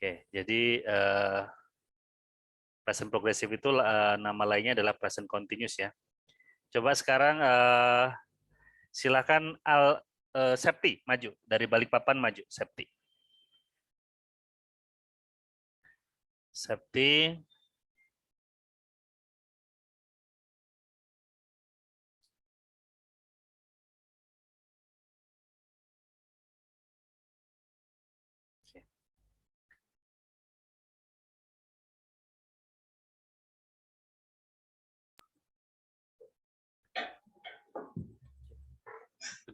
Oke, jadi present progressive itu nama lainnya adalah present continuous ya. Coba sekarang silakan Septi maju dari Balikpapan maju Septi. Septi.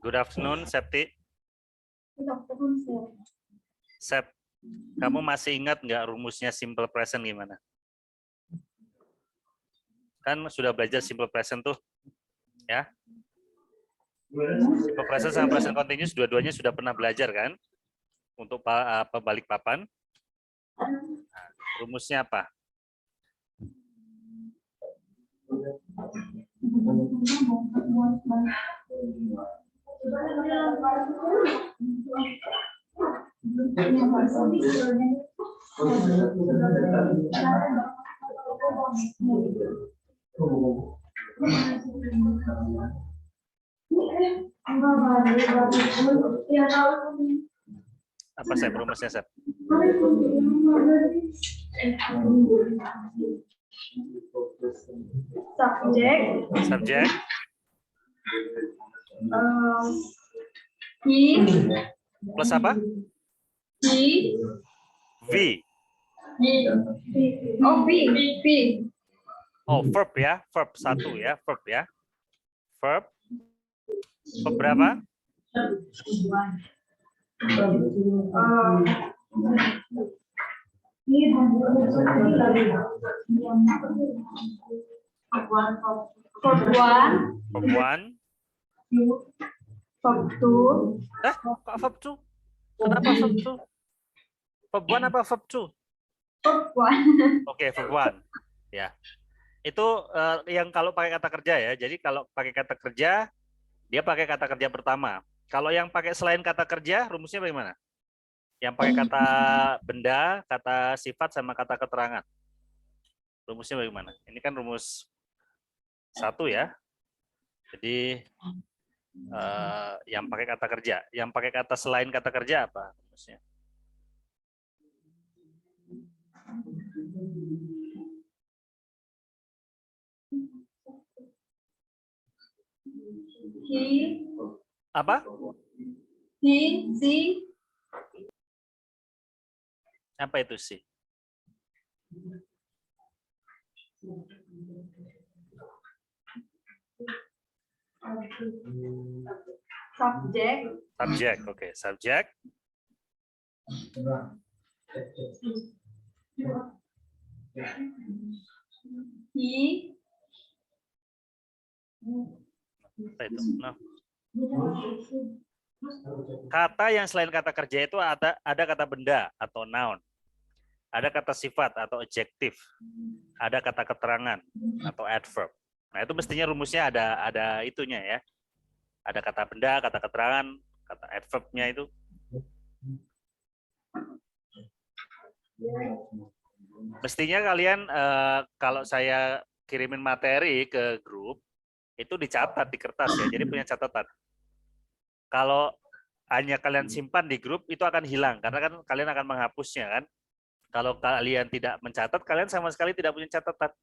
Good afternoon, Septi. Good afternoon, sir. Sep, kamu masih ingat nggak rumusnya simple present gimana? Kan sudah belajar simple present tuh, ya? Simple present sama present continuous dua-duanya sudah pernah belajar kan? Untuk Balikpapan. Nah, rumusnya apa? Apa saya rumusnya, Sep? Subject. Plus apa? V. Oh, V. Oh, verb ya, verb satu ya, verb ya. Verb. Verb berapa? Verb 1. Verb 1. Verb 2. Kok verb 2? Kenapa verb 2? Verb 1 apa verb 2? Verb 1. Oke, verb 1. Ya. Itu yang kalau pakai kata kerja ya. Jadi kalau pakai kata kerja, dia pakai kata kerja pertama. Kalau yang pakai selain kata kerja, rumusnya bagaimana? Yang pakai kata benda, kata sifat, sama kata keterangan. Rumusnya bagaimana? Ini kan rumus 1 ya. Jadi yang pakai kata kerja. Yang pakai kata selain kata kerja apa rumusnya? He. Apa? He, she. Apa itu sih? Subject. Subject, oke. Subject. He. Apa itu? Nah. Kata yang selain kata kerja itu ada kata benda atau noun. Ada kata sifat atau adjektif. Ada kata keterangan atau adverb. Nah, itu mestinya rumusnya ada itunya ya. Ada kata benda, kata keterangan, kata adverbnya itu. Mestinya kalian kalau saya kirimin materi ke grup, itu dicatat di kertas ya, jadi punya catatan. Kalau hanya kalian simpan di grup, itu akan hilang, karena kan kalian akan menghapusnya kan. Kalau kalian tidak mencatat, kalian sama sekali tidak punya catatan.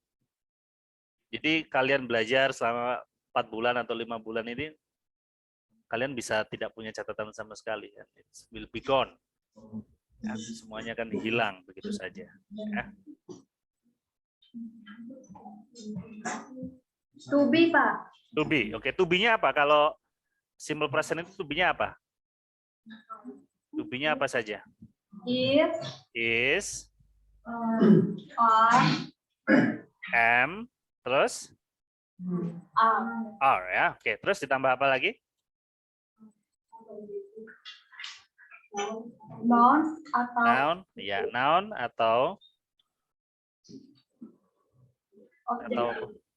Jadi kalian belajar selama 4 bulan atau 5 bulan ini, kalian bisa tidak punya catatan sama sekali. It will be gone. Ya, semuanya kan hilang begitu saja. Ya. To be, Pak. To be, oke. To be-nya apa? Kalau simple present itu to be-nya apa? To be-nya apa saja? Is, am, terus are ya. Oke, terus ditambah apa lagi? Noun, ya, noun atau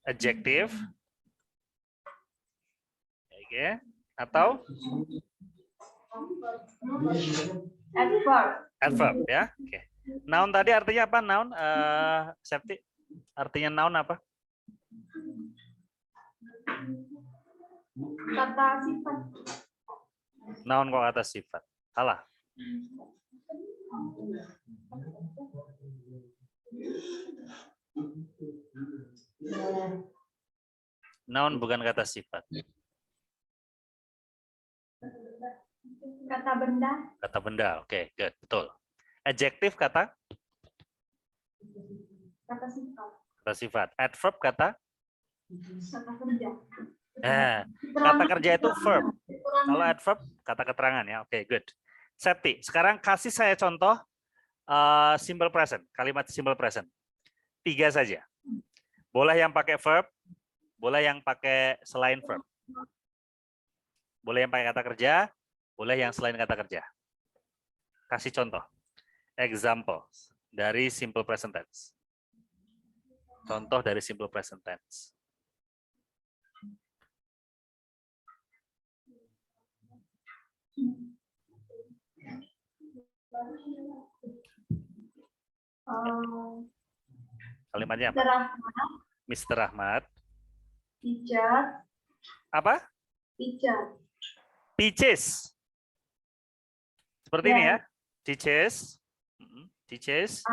adjective. Oke, atau adverb. adverb ya. Oke. Noun tadi artinya apa? Noun, Septi? Artinya noun apa? Kata sifat. Noun kok kata sifat. Salah. Noun bukan kata sifat. Kata benda. Kata benda. Oke, good. Betul. Adjektif kata? Kata sifat. Kata sifat. Adverb kata? Kata kerja. Kata kerja itu verb. Kalau adverb, kata keterangan ya. Oke, good. Septi, sekarang kasih saya contoh simple present. Kalimat simple present. 3 saja. Boleh yang pakai verb, boleh yang pakai selain verb. Boleh yang pakai kata kerja, boleh yang selain kata kerja. Kasih contoh. Example dari simple present tense. Contoh dari simple present tense. Kalimatnya apa? Mr. Rahmat. Teacher. Apa? Teacher. Teaches. Seperti ini ya. Teaches. Teaches.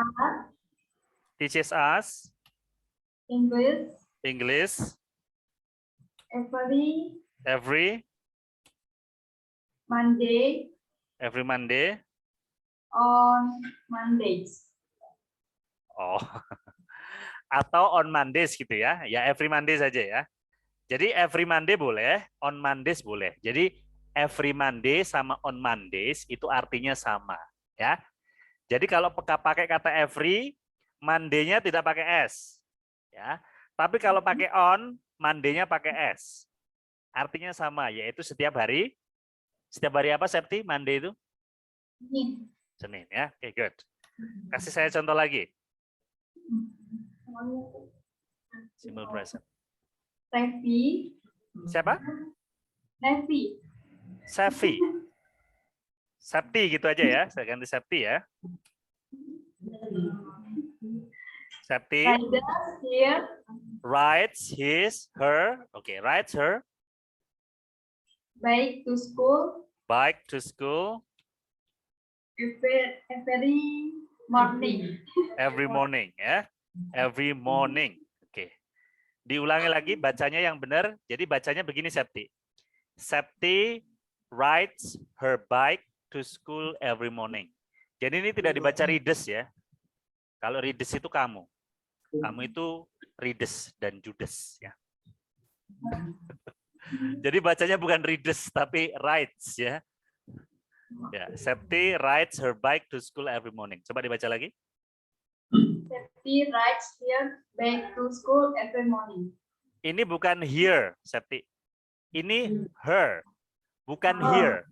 Teaches us. English. English. Every Monday. On Mondays. Oh. Atau on Mondays gitu ya. Ya every Monday saja ya. Jadi every Monday boleh, on Mondays boleh. Jadi every Monday sama on Mondays itu artinya sama, ya. Jadi kalau pakai kata every, Monday-nya tidak pakai s, ya. Tapi kalau pakai on, Monday-nya pakai s. Artinya sama, yaitu setiap hari. Setiap hari apa, Septi? Monday itu? Senin, ya. Oke, good. Kasih saya contoh lagi. Simple present. Sevi. Siapa? Sevi. Sevi. Septi gitu aja ya. Saya ganti Septi ya. Septi. Rides his, her. Okay, rides her. Bike to school. Bike to school. Every morning. Every morning ya. Every morning. Oke. Diulangi lagi bacanya yang benar. Jadi bacanya begini Septi. Septi rides her bike to school every morning. Jadi ini tidak dibaca rides ya. Kalau rides itu kamu. Kamu itu rides dan judes ya. Jadi bacanya bukan rides tapi rides ya. Ya, Septi rides her bike to school every morning. Coba dibaca lagi. Septi rides her bike to school every morning. Ini bukan here, Septi. Ini her, bukan here.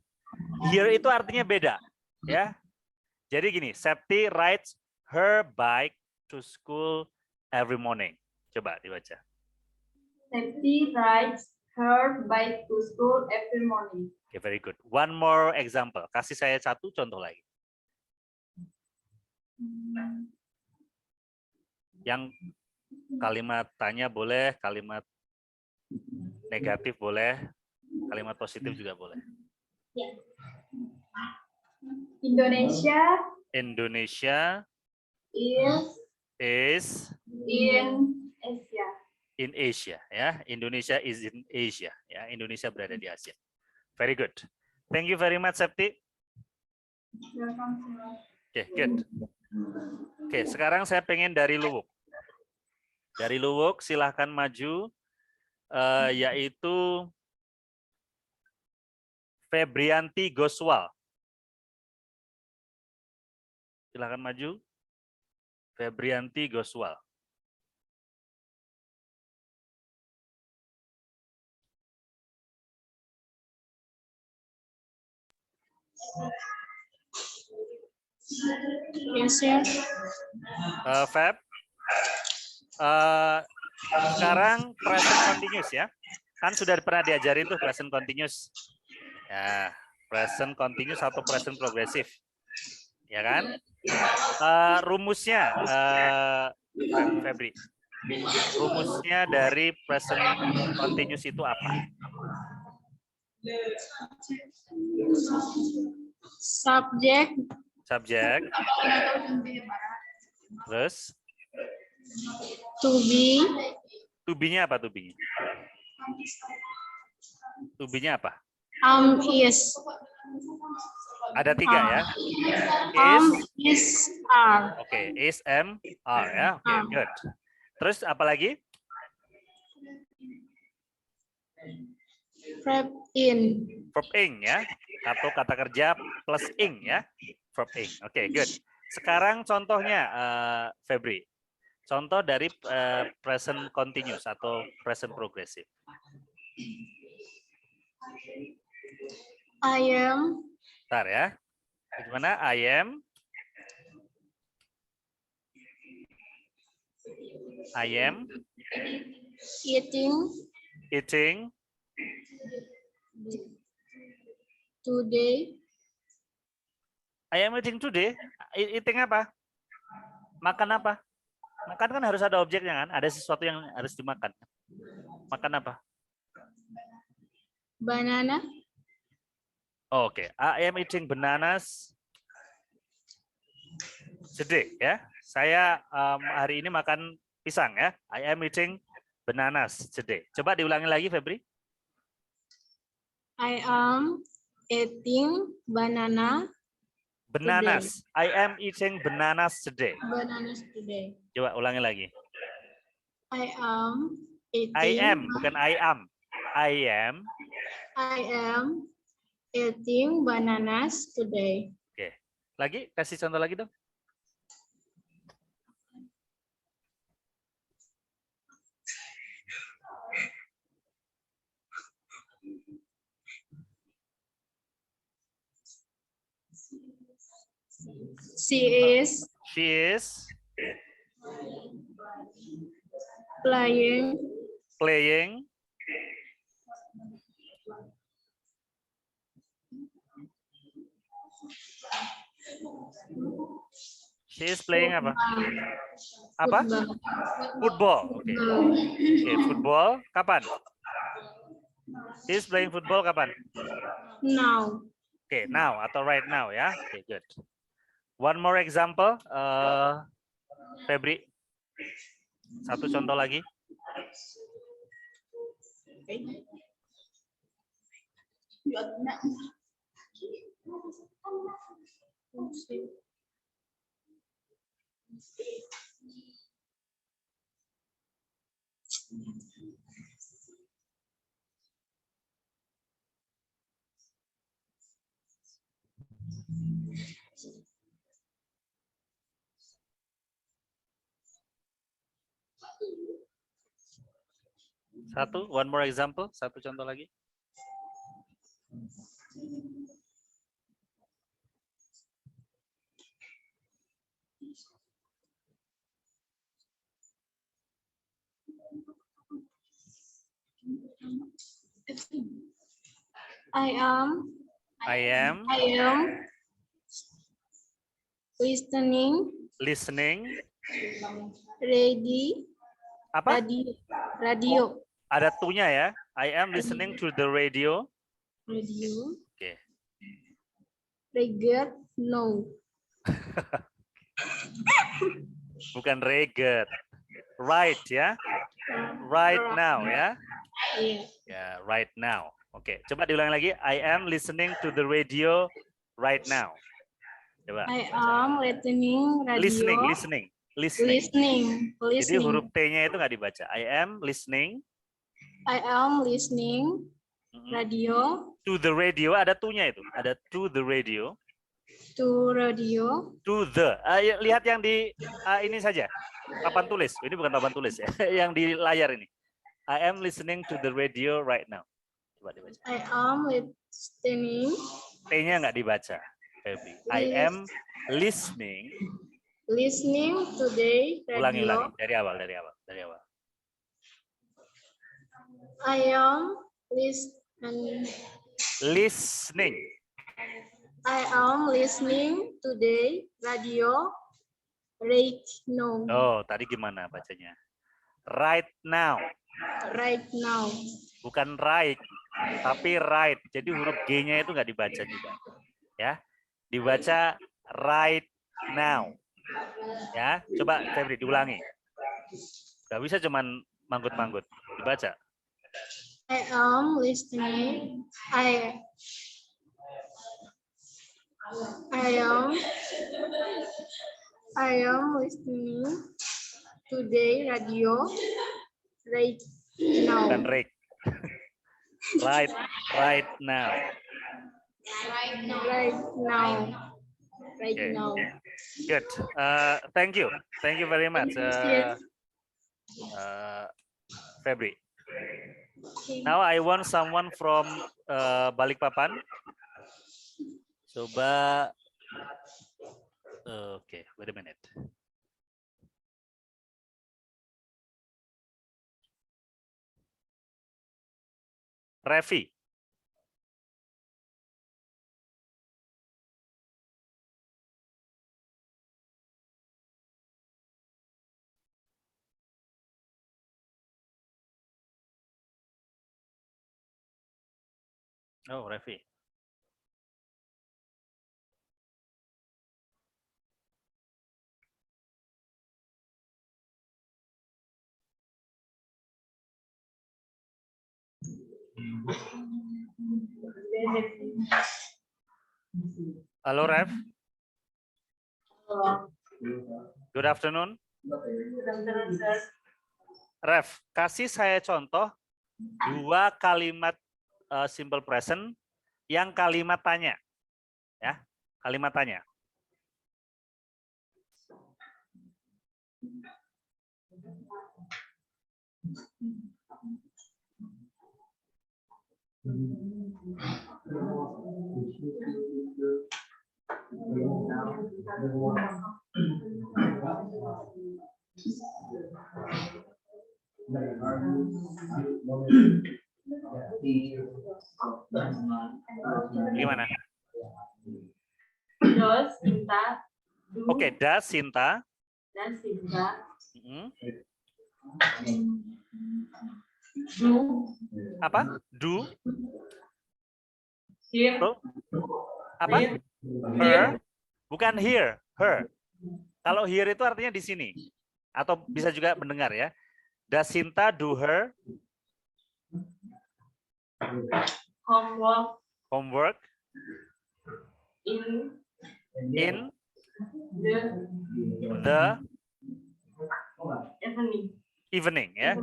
Here itu artinya beda, ya. Jadi gini, Septi rides her bike to school every morning. Coba dibaca. Septi rides her bike to school every morning. Okay, very good. One more example. Kasih saya satu contoh lagi. Yang kalimat tanya boleh, kalimat negatif boleh, kalimat positif juga boleh. Indonesia is in Asia ya. Indonesia is in Asia ya. Indonesia berada di Asia. Very good. Thank you very much Septi. Oke, good. Oke, sekarang saya pengen dari Luwuk. Dari Luwuk silahkan maju, yaitu Febrianti Goswal. Silahkan maju. Febrianti Goswal. Yes, sir. Feb, sekarang present continuous ya. Kan sudah pernah diajarin tuh present continuous. Ya, present continuous atau present progressive. Ya kan? Rumusnya, Febri. Rumusnya dari present continuous itu apa? Subject. Subjek. Terus? To be. To be-nya apa to be-nya? To be-nya apa? Is. Ada 3 ya. Is, are. Oke, is, am, are ya. Oke, good. Terus apa lagi? Verb in. Verb ing ya. Atau kata kerja plus ing ya. Verb ing. Oke, good. Sekarang contohnya, Febri. Contoh dari present continuous atau present progressive. I am. Bentar ya. Gimana? I am. Eating. Today. I am eating today. Eating apa? Makan apa? Makan kan harus ada objeknya kan? Ada sesuatu yang harus dimakan. Makan apa? Banana. Oke, I am eating bananas today ya. Saya hari ini makan pisang ya. I am eating bananas today. Coba diulangi lagi, Febri. I am eating banana. Bananas. Today. I am eating bananas today. Bananas today. Coba ulangi lagi. I am eating. I am, bukan I am. I am eating bananas today. Oke. Lagi, kasih contoh lagi dong. She is playing She is playing apa? Apa? Football. Oke. Oke, football kapan? She is playing football kapan? Now. Oke, now atau right now ya. Oke, good. One more example, Febri. Satu contoh lagi. One more example, satu contoh lagi. I am listening. Apa? Radio. Ada to-nya ya. I am listening to the radio. Oke. Regret, no. Bukan regret. Right ya. Right now ya. Ya, right now. Oke, coba diulangi lagi. I am listening to the radio right now. Coba. I am listening radio. Listening. Jadi huruf T-nya itu nggak dibaca. I am listening radio. To the radio, ada to-nya itu. Ada to the radio. To radio. To the. Lihat yang di ini saja. Papan tulis. Ini bukan papan tulis ya. Yang di layar ini. I am listening to the radio right now. Coba dibaca. I am listening. T-nya nggak dibaca. I am listening. Listening today radio. Ulangi lagi dari awal. I am listening. I am listening today radio right now. Oh, tadi gimana bacanya? Right now. Right now. Bukan right, tapi right. Jadi huruf G-nya itu nggak dibaca juga. Ya, dibaca right now. Ya, coba Febri diulangi. Nggak bisa cuman manggut-manggut. Dibaca. I am listening. I am listening today radio right now. Bukan right. Right now. Right now. Right Okay. now. Good. Thank you very much, Febri. Now I want someone from Balikpapan. Coba. Okay, wait a minute. Revi. Oh, Revi. Halo, Rev. Good afternoon. Rev, kasih saya contoh 2 kalimat simple present yang kalimat tanya. Ya, kalimat tanya. Gimana? Does Sinta do? Oke, does Sinta. Dan Sinta do. Apa? Do. Here. Oh. Apa? Her. Bukan here, her. Kalau here itu artinya di sini. Atau bisa juga mendengar ya. Does Sinta do her homework in the evening ya.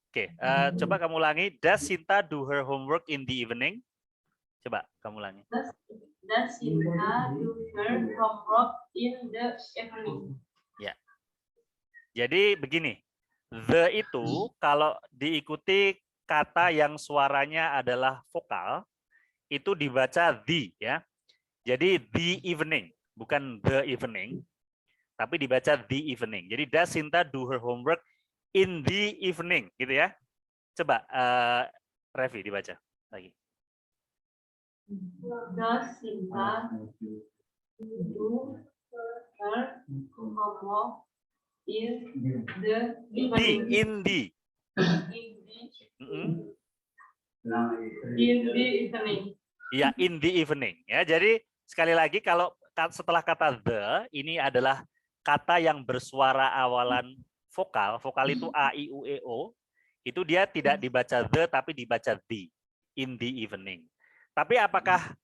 Oke, coba kamu ulangi. Does Sinta do her homework in the evening? Coba kamu ulangi. Does Sinta do her homework in the evening? Ya. Jadi begini. The itu kalau diikuti kata yang suaranya adalah vokal, itu dibaca the ya. Jadi the evening, bukan the evening, tapi dibaca the evening. Jadi does Sinta do her homework in the evening, gitu ya. Coba Revi dibaca lagi. Does Sinta do her homework in the evening? In the evening. Ya, in the evening. Ya, jadi sekali lagi kalau setelah kata the ini adalah kata yang bersuara awalan vokal. Vokal itu a, i, u, e, o. Itu dia tidak dibaca the tapi dibaca the. In the evening. Tapi apakah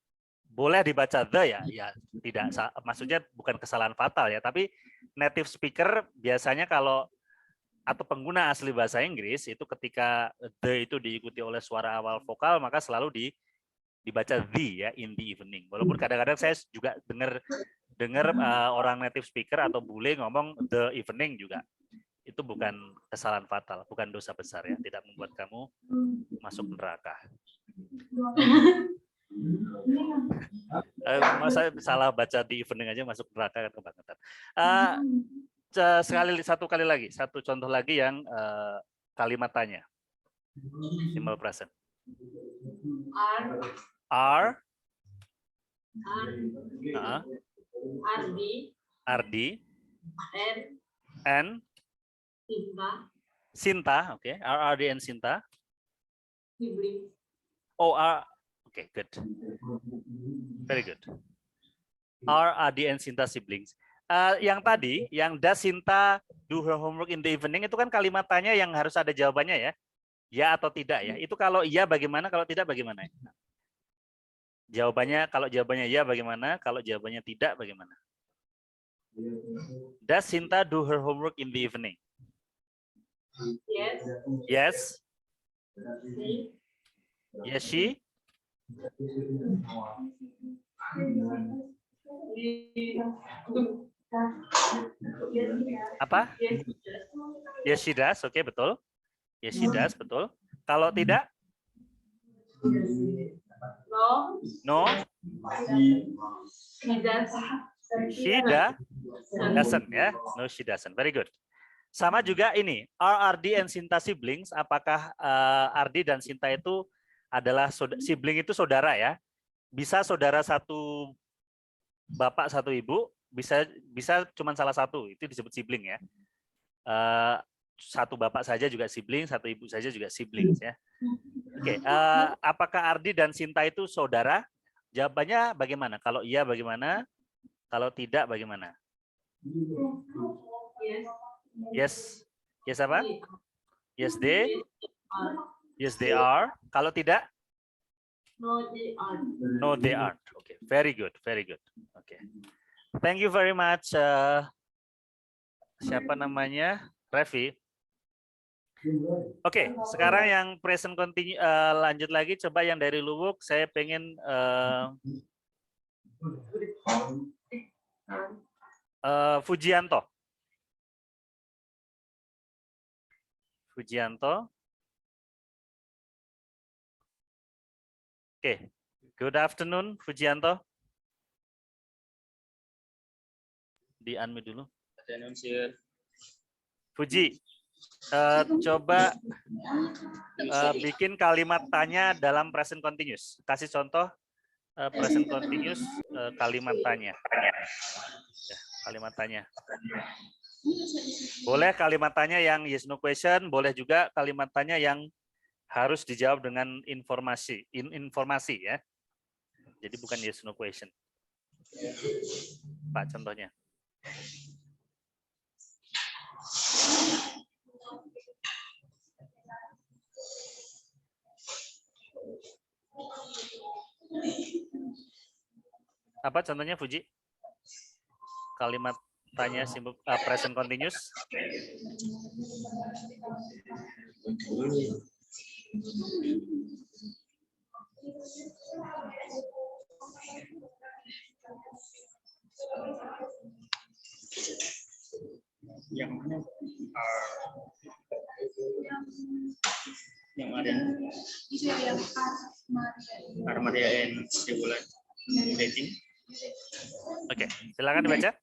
boleh dibaca the ya? Ya, tidak. Maksudnya bukan kesalahan fatal ya, tapi native speaker biasanya kalau atau pengguna asli bahasa Inggris itu ketika the itu diikuti oleh suara awal vokal maka selalu dibaca the ya, in the evening. Walaupun kadang-kadang saya juga dengar orang native speaker atau bule ngomong the evening juga. Itu bukan kesalahan fatal, bukan dosa besar ya, tidak membuat kamu masuk neraka. Masa salah baca di evening aja masuk neraka kan kebangetan. Satu contoh lagi yang kalimat tanya. Simple present. Are Ardi, Ardi, and and Sinta, Sinta. Okay, Ardi and Sinta. siblings. Oh, okay, good. Very good. Are Ardi and Sinta siblings? Yang tadi, yang does Sinta do her homework in the evening, itu kan kalimat tanya yang harus ada jawabannya ya. Ya atau tidak ya. Itu kalau iya bagaimana, kalau tidak bagaimana? Jawabannya, kalau jawabannya ya bagaimana, kalau jawabannya tidak bagaimana? Does Sinta do her homework in the evening? Yes, Yes. she, Yes, she. Apa? Yes, she does. Oke, betul. Yes, she does. Betul. Kalau tidak? no, No. she Doesn't ya. No, she doesn't. Very good. Sama juga ini. Are Ardi and Sinta siblings? Apakah Ardi dan Sinta itu adalah sibling itu saudara ya? Bisa saudara satu bapak satu ibu, bisa cuma salah satu, itu disebut sibling ya. Satu bapak saja juga sibling, satu ibu saja juga siblings ya. Oke, apakah Ardi dan Sinta itu saudara? Jawabannya bagaimana? Kalau iya bagaimana? Kalau tidak bagaimana? Yes. Yes apa? Yes they. Yes they are. Kalau tidak? no, they aren't. No they aren't. Okay, very good, very good. Okay. Thank you very much. Siapa namanya? Revi. Oke, sekarang yang present continue lanjut lagi. Coba yang dari Luwuk, saya pengen Fujianto. Fujianto. Oke, good afternoon, Fujianto. Di unmute dulu. Fuji, coba bikin kalimat tanya dalam present continuous. Kasih contoh present continuous kalimat tanya. Ya, kalimat tanya. Boleh kalimat tanya yang yes no question, boleh juga kalimat tanya yang harus dijawab dengan informasi, informasi ya. Jadi bukan yes no question. Pak, contohnya. Apa contohnya, Fuji? Kalimat tanya simple present continuous. Yang mana? Yang ada Armaria and Tribulan rating. Oke, silakan dibaca.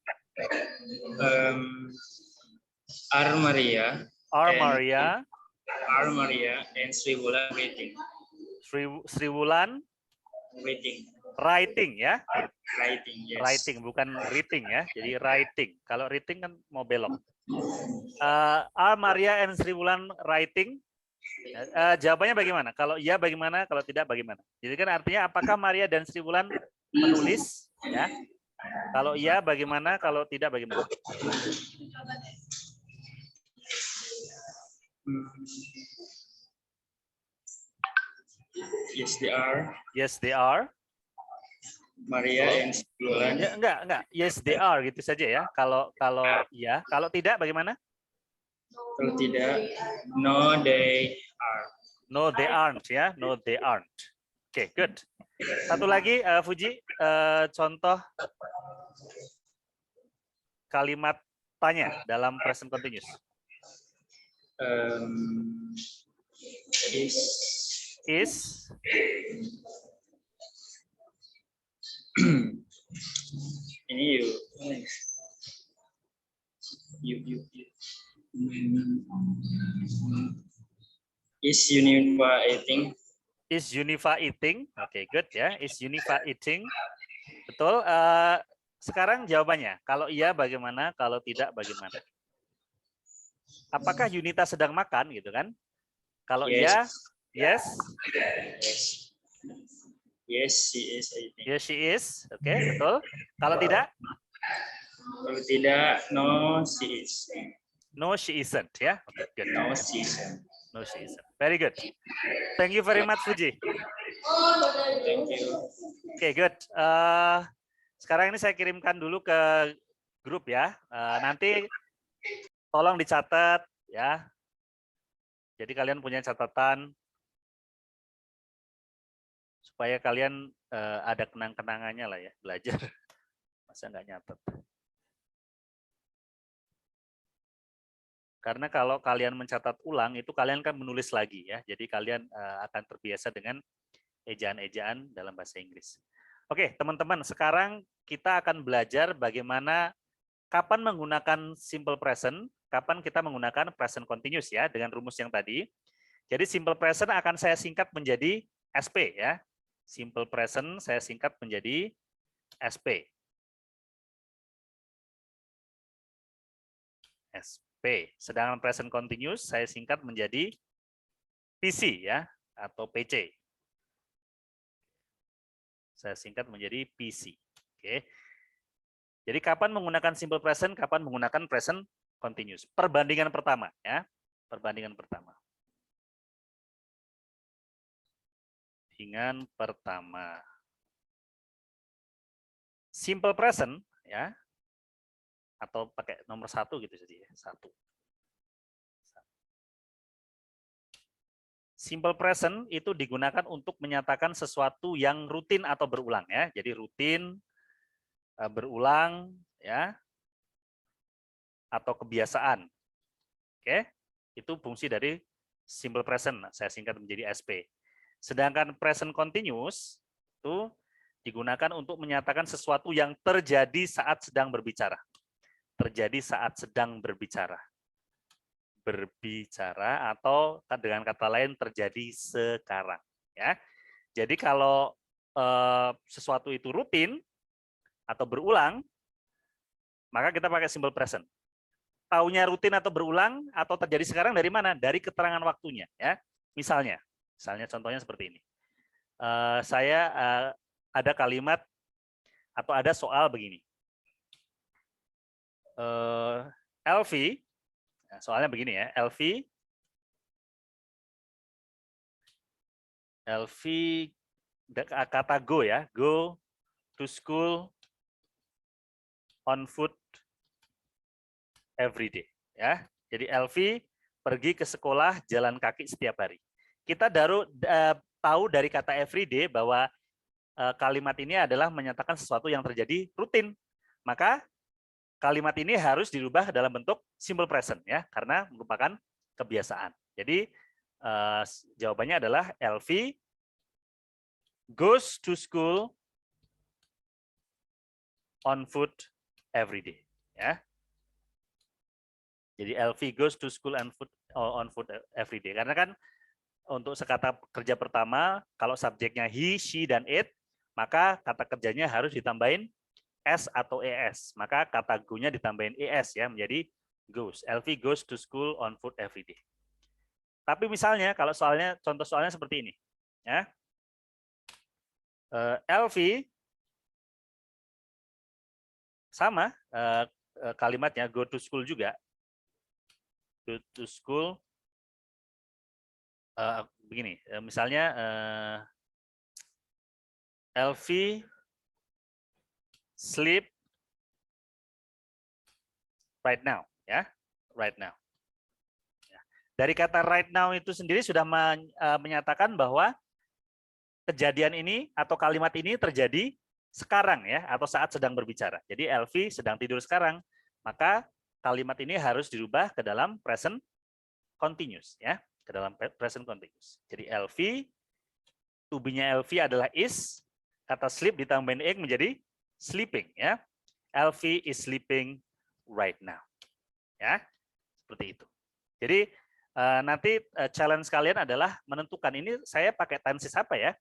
Armaria and Sri Wulan rating. Sri Wulan writing ya. Writing, yes. Writing bukan reading ya. Jadi writing. Kalau reading kan mau belok. Maria and Sri Wulan writing. Jawabannya bagaimana? Kalau iya bagaimana? Kalau tidak bagaimana? Jadi kan artinya apakah Maria dan Sri Wulan menulis? Ya. Kalau iya bagaimana? Kalau tidak bagaimana? Yes, they are. Yes, they are. Maria and Sri Wulan. Ya, enggak. Yes, they are gitu saja ya. Kalau ya, kalau tidak bagaimana? Kalau tidak, no, they are. No, they aren't ya. No, they aren't. Oke, good. Satu lagi, Fuji, contoh kalimat tanya dalam present continuous. Is. Ini you. Is Unifa eating? Is Unifa eating? Oke, good ya. Is Unifa eating? betul. Sekarang jawabannya. Kalau iya bagaimana? Kalau tidak bagaimana? Apakah Yunita sedang makan gitu kan? Kalau iya, yes. Yes. Yes, she is eating. Yes, she is. Oke, betul. Kalau tidak? Kalau tidak, no, she is. No, she isn't. Ya, oke, good. No, she isn't. No, she isn't. Very good. Thank you very much, Fuji. Thank you. Oke, good. Sekarang ini saya kirimkan dulu ke grup ya. Nanti tolong dicatat ya. Jadi kalian punya catatan supaya kalian ada kenang-kenangannya lah ya belajar. Masa nggak nyatet? Karena kalau kalian mencatat ulang itu kalian kan menulis lagi ya. Jadi kalian akan terbiasa dengan ejaan-ejaan dalam bahasa Inggris. Oke, teman-teman, sekarang kita akan belajar bagaimana kapan menggunakan simple present, kapan kita menggunakan present continuous ya dengan rumus yang tadi. Jadi simple present akan saya singkat menjadi SP ya. Simple present saya singkat menjadi SP. SP. Sedangkan present continuous saya singkat menjadi PC ya atau PC. Saya singkat menjadi PC. Oke. Jadi kapan menggunakan simple present, kapan menggunakan present continuous. Perbandingan pertama ya. Perbandingan pertama. Perbandingan pertama. Simple present ya. Atau pakai nomor 1 gitu jadi ya. 1. Simple present itu digunakan untuk menyatakan sesuatu yang rutin atau berulang ya. Jadi rutin, berulang ya. Atau kebiasaan. Oke. Itu fungsi dari simple present. Saya singkat menjadi SP. Sedangkan present continuous itu digunakan untuk menyatakan sesuatu yang terjadi saat sedang berbicara. Terjadi saat sedang berbicara. Berbicara atau dengan kata lain terjadi sekarang ya. Jadi kalau sesuatu itu rutin atau berulang, maka kita pakai simple present. Taunya rutin atau berulang atau terjadi sekarang dari mana? Dari keterangan waktunya ya. Misalnya contohnya seperti ini. Saya ada kalimat atau ada soal begini. Elvi, soalnya begini ya, Elvi kata go ya, go to school on foot every day ya. Jadi Elvi pergi ke sekolah jalan kaki setiap hari. Kita tahu dari kata everyday bahwa kalimat ini adalah menyatakan sesuatu yang terjadi rutin. Maka kalimat ini harus dirubah dalam bentuk simple present ya, karena merupakan kebiasaan. Jadi jawabannya adalah Elvi goes to school on foot every day ya. Jadi Elvi goes to school on foot every day. Karena kan untuk sekata kerja pertama kalau subjeknya he, she dan it, maka kata kerjanya harus ditambahin S atau ES, maka kata go-nya ditambahin ES ya menjadi goes. Elvi goes to school on foot every day. Tapi misalnya kalau contoh soalnya seperti ini, ya. Elvi sama kalimatnya go to school juga. Go to school begini, misalnya Elvi sleep right now ya, right now. Dari kata right now itu sendiri sudah menyatakan bahwa kejadian ini atau kalimat ini terjadi sekarang ya, atau saat sedang berbicara. Jadi Elvi sedang tidur sekarang, maka kalimat ini harus dirubah ke dalam present continuous ya, ke dalam present continuous. Jadi Elvi, to be-nya Elvi adalah is, kata sleep ditambahin ing menjadi sleeping ya. Elvi is sleeping right now. Ya. Seperti itu. Jadi nanti challenge kalian adalah menentukan ini saya pakai tenses apa ya?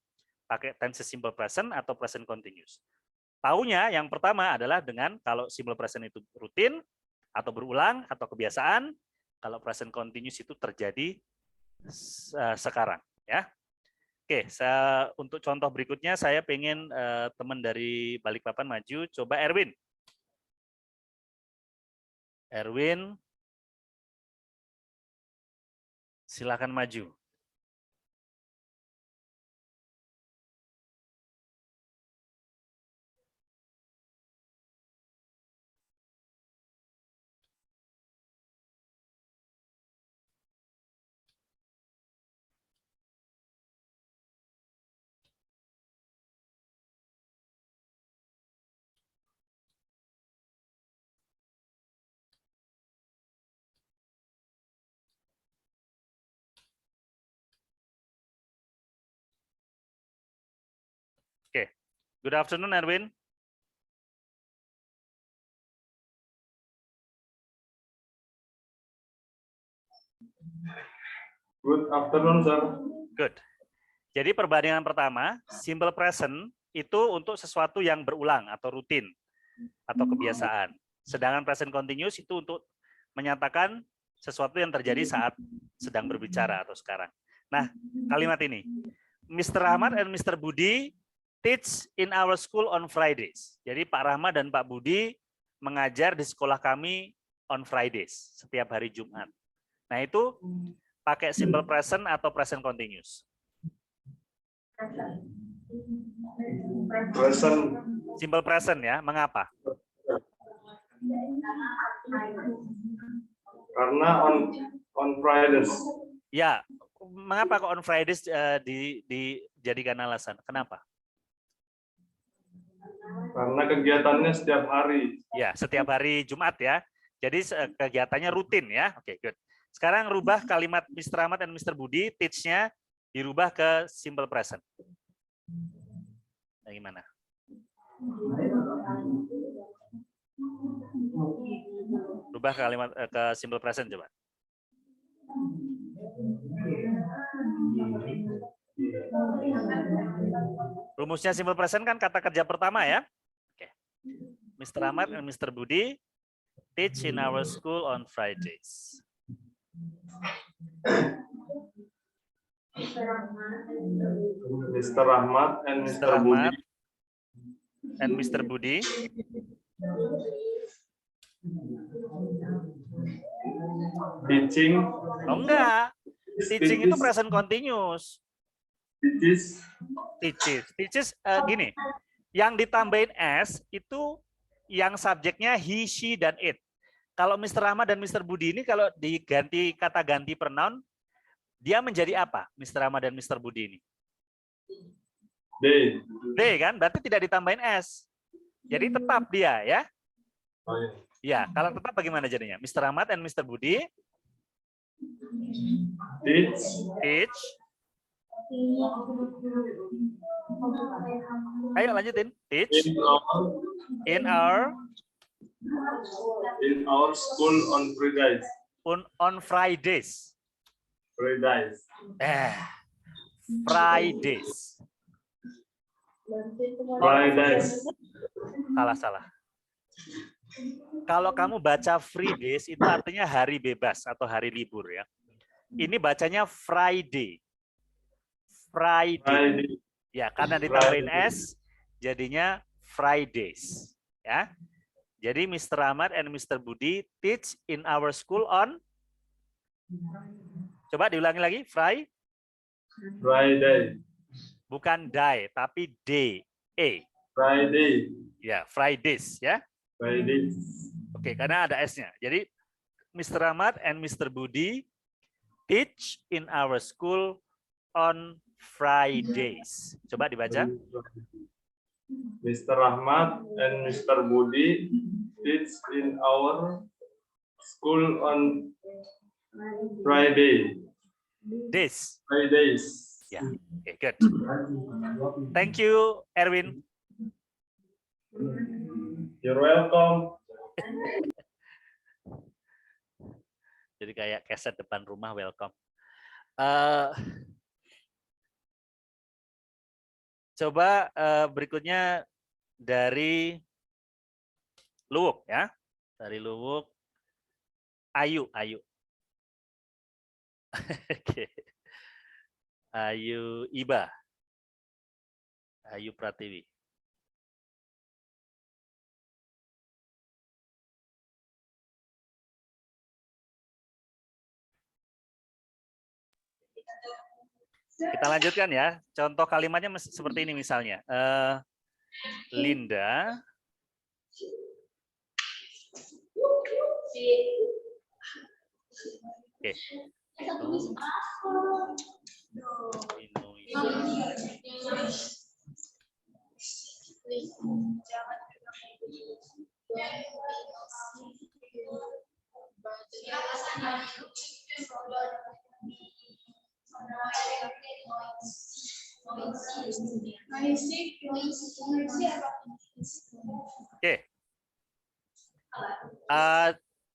Pakai tenses simple present atau present continuous. Taunya yang pertama adalah dengan kalau simple present itu rutin atau berulang atau kebiasaan, kalau present continuous itu terjadi sekarang, ya. Oke, untuk contoh berikutnya saya pengen teman dari Balikpapan maju, coba Erwin. Erwin, silakan maju. Oke, good afternoon Erwin. Good afternoon, sir. Good. Jadi perbandingan pertama, simple present itu untuk sesuatu yang berulang atau rutin atau kebiasaan. Sedangkan present continuous itu untuk menyatakan sesuatu yang terjadi saat sedang berbicara atau sekarang. Nah, kalimat ini. Mr. Rahmat and Mr. Budi teach in our school on Fridays. Jadi Pak Rahmat dan Pak Budi mengajar di sekolah kami on Fridays, setiap hari Jumat. Nah, itu pakai simple present atau present continuous. Present. Simple present ya, mengapa? Karena on Fridays. Ya, mengapa kok on Fridays dijadikan alasan? Kenapa? Karena kegiatannya setiap hari. Ya, setiap hari Jumat ya. Jadi kegiatannya rutin ya. Oke, good. Sekarang rubah kalimat Mr. Ahmad dan Mr. Budi, teach-nya dirubah ke simple present. Nah, gimana? Rubah kalimat ke simple present coba. Rumusnya simple present kan kata kerja pertama ya. Oke. Mr. Ahmad and Mr. Budi teach in our school on Fridays. Mr. Rahmat and Mr. Mr. Budi Ahmad and Mr. Budi teaching. oh enggak, teaching itu present continuous. Teaches gini, yang ditambahin s itu yang subjeknya he, she, dan it. Kalau Mr. Rahmat dan Mr. Budi ini kalau diganti kata ganti pronoun, dia menjadi apa? Mr. Rahmat dan Mr. Budi ini? They kan, berarti tidak ditambahin s. Jadi tetap dia ya. Oh, iya. Ya, kalau tetap bagaimana jadinya? Mr. Rahmat and Mr. Budi teach. Ayo lanjutin. Teach in our school on Fridays. On Fridays. Fridays. Fridays. Salah. Kalau kamu baca free days itu artinya hari bebas atau hari libur ya. Ini bacanya Friday. Friday. Ya, karena ditambahin s jadinya Fridays, ya. Jadi Mr. Ahmad and Mr. Budi teach in our school on. Coba diulangi lagi, Friday. Bukan day, tapi day. Friday. Ya, Fridays ya. Fridays. Oke, karena ada s-nya. Jadi Mr. Ahmad and Mr. Budi teach in our school on Fridays. Coba dibaca. Mr. Rahmat and Mr. Budi teach in our school on Friday. Fridays. Ya, oke, good. Thank you, Erwin. You're welcome. Jadi kayak keset depan rumah, welcome. Coba berikutnya dari Luwuk ya. Dari Luwuk. Ayu. Oke. Ayu Iba. Ayu Pratiwi. Kita lanjutkan ya. Contoh kalimatnya seperti ini misalnya. Linda. Oke. Oke.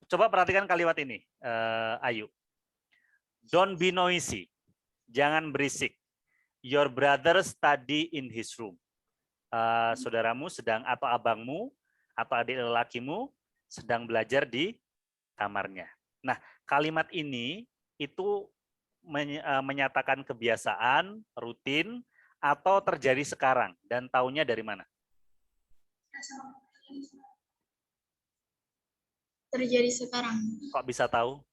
Coba perhatikan kalimat ini, Ayu. Don't be noisy. Jangan berisik. Your brother study in his room. Saudaramu sedang atau abangmu atau adik lelakimu sedang belajar di kamarnya. Nah, kalimat ini itu menyatakan kebiasaan, rutin, atau terjadi sekarang. Dan taunya dari mana? Terjadi sekarang. Kok bisa tahu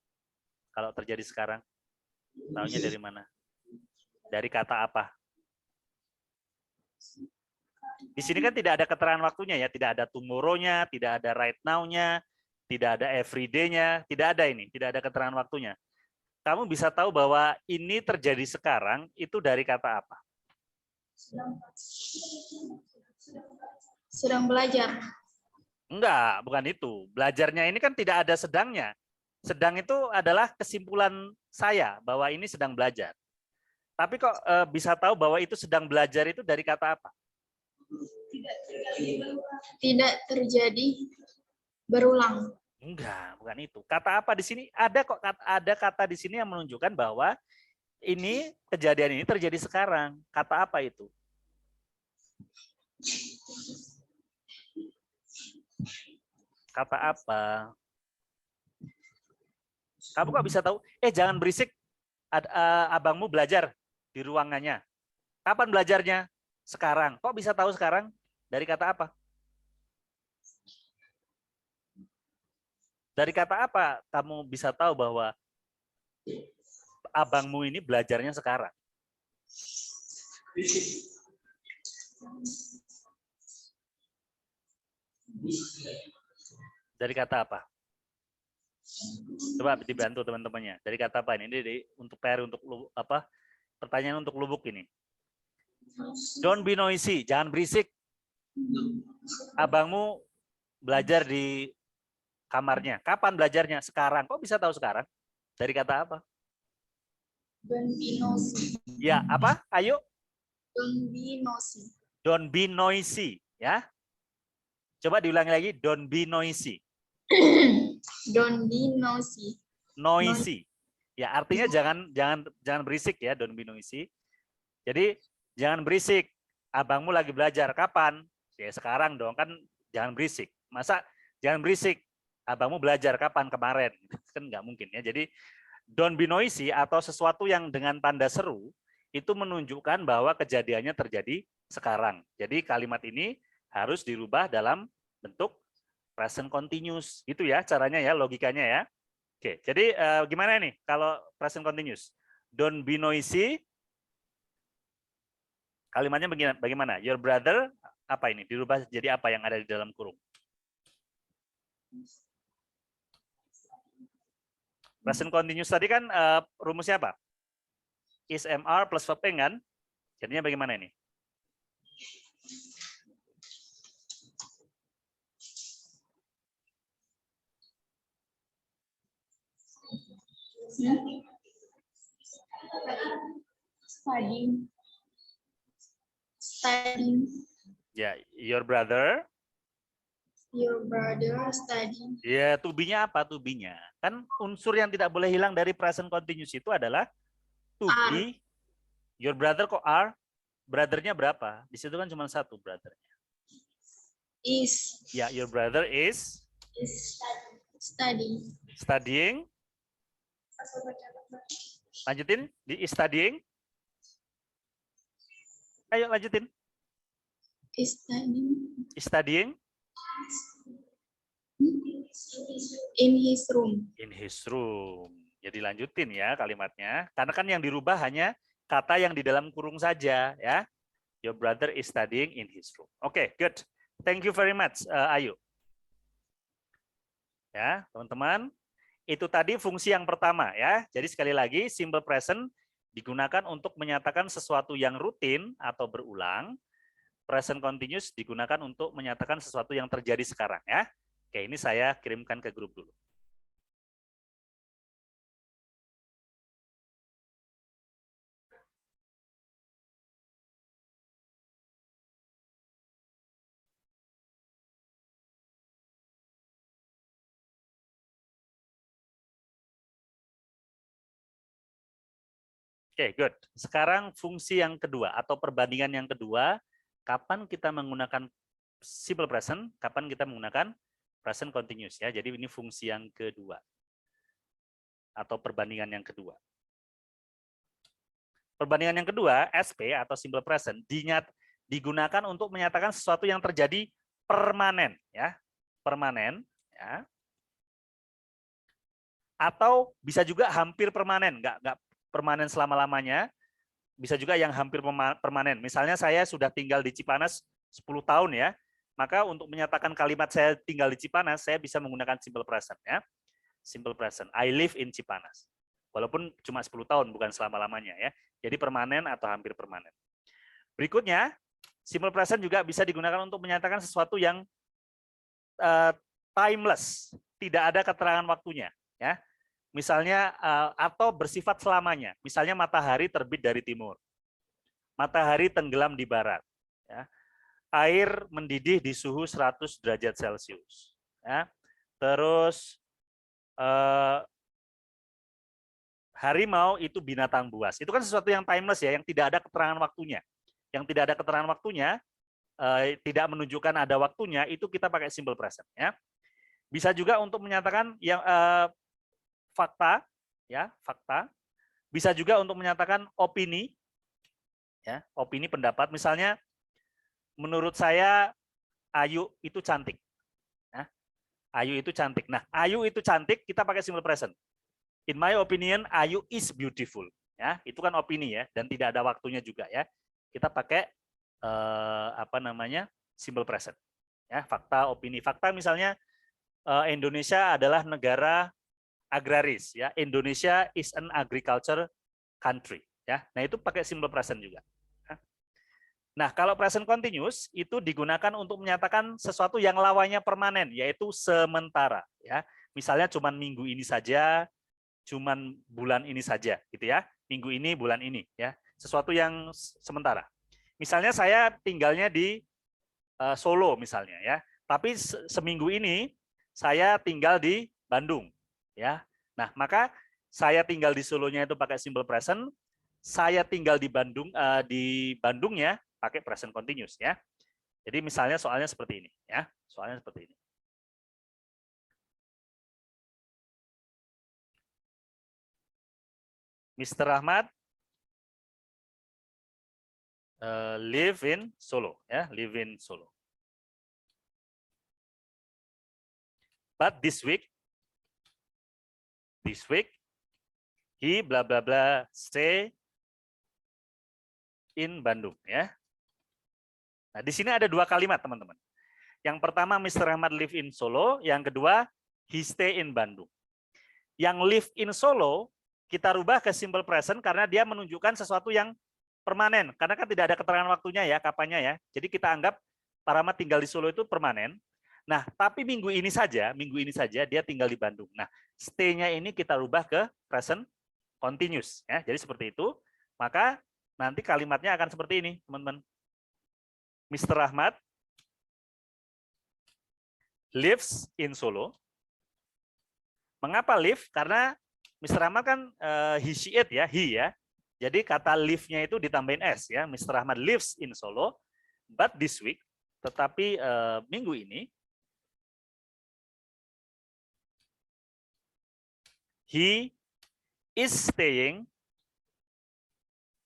kalau terjadi sekarang? Taunya dari mana? Dari kata apa? Di sini kan tidak ada keterangan waktunya ya, tidak ada tomorrow-nya, tidak ada right now-nya, tidak ada everyday-nya, tidak ada ini, tidak ada keterangan waktunya. Kamu bisa tahu bahwa ini terjadi sekarang itu dari kata apa? Sedang belajar. Enggak, bukan itu. Belajarnya ini kan tidak ada sedangnya. Sedang itu adalah kesimpulan saya bahwa ini sedang belajar. Tapi kok bisa tahu bahwa itu sedang belajar itu dari kata apa? Tidak terjadi berulang. Enggak, bukan itu. Kata apa di sini? Ada kok ada kata di sini yang menunjukkan bahwa ini kejadian ini terjadi sekarang. Kata apa itu? Kata apa? Kamu kok bisa tahu? Jangan berisik. Abangmu belajar di ruangannya. Kapan belajarnya? Sekarang. Kok bisa tahu sekarang? Dari kata apa? Dari kata apa kamu bisa tahu bahwa abangmu ini belajarnya sekarang? Dari kata apa? Coba dibantu teman-temannya. Dari kata apa ini? Ini untuk PR, untuk apa? Pertanyaan untuk Lubuk ini. Don't be noisy, jangan berisik. Abangmu belajar di kamarnya. Kapan belajarnya? Sekarang. Kok bisa tahu sekarang? Dari kata apa? Don't be noisy. Ya, apa? Ayo. Don't be noisy. Don't be noisy, ya. Coba diulangi lagi, don't be noisy. Don't be noisy. Noisy. Ya, artinya jangan berisik ya, don't be noisy. Jadi jangan berisik. Abangmu lagi belajar. Kapan? Ya sekarang dong, kan jangan berisik. Masa jangan berisik? Abangmu belajar kapan? Kemarin. Kan nggak mungkin ya. Jadi don't be noisy atau sesuatu yang dengan tanda seru itu menunjukkan bahwa kejadiannya terjadi sekarang. Jadi kalimat ini harus dirubah dalam bentuk present continuous. Itu ya caranya ya, logikanya ya. Oke, jadi gimana nih kalau present continuous? Don't be noisy. Kalimatnya bagaimana? Your brother, apa ini? Dirubah jadi apa yang ada di dalam kurung? Present continuous tadi kan rumusnya apa? Is MR plus verb ing kan? Jadinya bagaimana ini? Studying. Ya, your brother. Your brother studying. Ya, to be-nya apa? To be-nya. Kan unsur yang tidak boleh hilang dari present continuous itu adalah to be. Your brother kok are? Brother-nya berapa? Di situ kan cuma satu brother-nya. Is Ya, your brother is studying. studying. Lanjutin, di is studying. Ayo lanjutin. Is studying Is studying in his room. in his room. Jadi lanjutin ya kalimatnya. Karena kan yang dirubah hanya kata yang di dalam kurung saja ya. Your brother is studying in his room. Oke, good. Thank you very much, Ayu. Ya, teman-teman. Itu tadi fungsi yang pertama ya. Jadi sekali lagi simple present digunakan untuk menyatakan sesuatu yang rutin atau berulang. Present continuous digunakan untuk menyatakan sesuatu yang terjadi sekarang ya. Oke, ini saya kirimkan ke grup dulu. Oke, good. Sekarang fungsi yang kedua atau perbandingan yang kedua, kapan kita menggunakan simple present, kapan kita menggunakan present continuous ya. Jadi ini fungsi yang kedua atau perbandingan yang kedua. Perbandingan yang kedua, SP atau simple present digunakan untuk menyatakan sesuatu yang terjadi permanen ya. Permanen ya. Atau bisa juga hampir permanen, enggak permanen selama-lamanya, bisa juga yang hampir permanen. Misalnya saya sudah tinggal di Cipanas 10 tahun ya, maka untuk menyatakan kalimat saya tinggal di Cipanas, saya bisa menggunakan simple present ya. Simple present, I live in Cipanas. Walaupun cuma 10 tahun, bukan selama-lamanya ya. Jadi permanen atau hampir permanen. Berikutnya, simple present juga bisa digunakan untuk menyatakan sesuatu yang timeless, tidak ada keterangan waktunya ya. Misalnya atau bersifat selamanya. Misalnya matahari terbit dari timur, matahari tenggelam di barat, ya. Air mendidih di suhu 100 derajat Celcius. Ya. Terus harimau itu binatang buas. Itu kan sesuatu yang timeless ya, yang tidak ada keterangan waktunya. Yang tidak ada keterangan waktunya, tidak menunjukkan ada waktunya, itu kita pakai simple present. Ya. Bisa juga untuk menyatakan yang fakta, ya, fakta. Bisa juga untuk menyatakan opini, ya, opini pendapat. Misalnya, menurut saya Ayu itu cantik. Nah, Ayu itu cantik. Nah, Ayu itu cantik, kita pakai simple present. In my opinion, Ayu is beautiful. Ya, itu kan opini ya, dan tidak ada waktunya juga ya. Kita pakai simple present. Ya, fakta, opini. Fakta misalnya Indonesia adalah negara agraris ya. Indonesia is an agriculture country ya. Nah, itu pakai simple present juga. Nah, kalau present continuous itu digunakan untuk menyatakan sesuatu yang lawannya permanen, yaitu sementara ya. Misalnya cuman minggu ini saja, cuman bulan ini saja gitu ya. Minggu ini, bulan ini ya. Sesuatu yang sementara. Misalnya saya tinggalnya di Solo misalnya ya. Tapi seminggu ini saya tinggal di Bandung. Ya, nah maka saya tinggal di Solonya itu pakai simple present, saya tinggal di Bandungnya pakai present continuous ya. Jadi misalnya soalnya seperti ini ya, soalnya seperti ini. Mr. Ahmad live in Solo ya, live in Solo. But this week he bla bla bla stay in Bandung ya. Nah, di sini ada dua kalimat teman-teman. Yang pertama Mr. Ahmad live in Solo, yang kedua he stay in Bandung. Yang live in Solo kita rubah ke simple present karena dia menunjukkan sesuatu yang permanen. Karena kan tidak ada keterangan waktunya ya, kapannya ya. Jadi kita anggap Pak Rahmat tinggal di Solo itu permanen. Nah, tapi minggu ini saja dia tinggal di Bandung. Nah, stay-nya ini kita rubah ke present continuous ya. Jadi seperti itu. Maka nanti kalimatnya akan seperti ini, teman-teman. Mr. Ahmad lives in Solo. Mengapa live? Karena Mr. Ahmad kan he, she, it ya, he ya. Jadi kata live-nya itu ditambahin s ya. Mr. Ahmad lives in Solo, but this week Tetapi minggu ini he is staying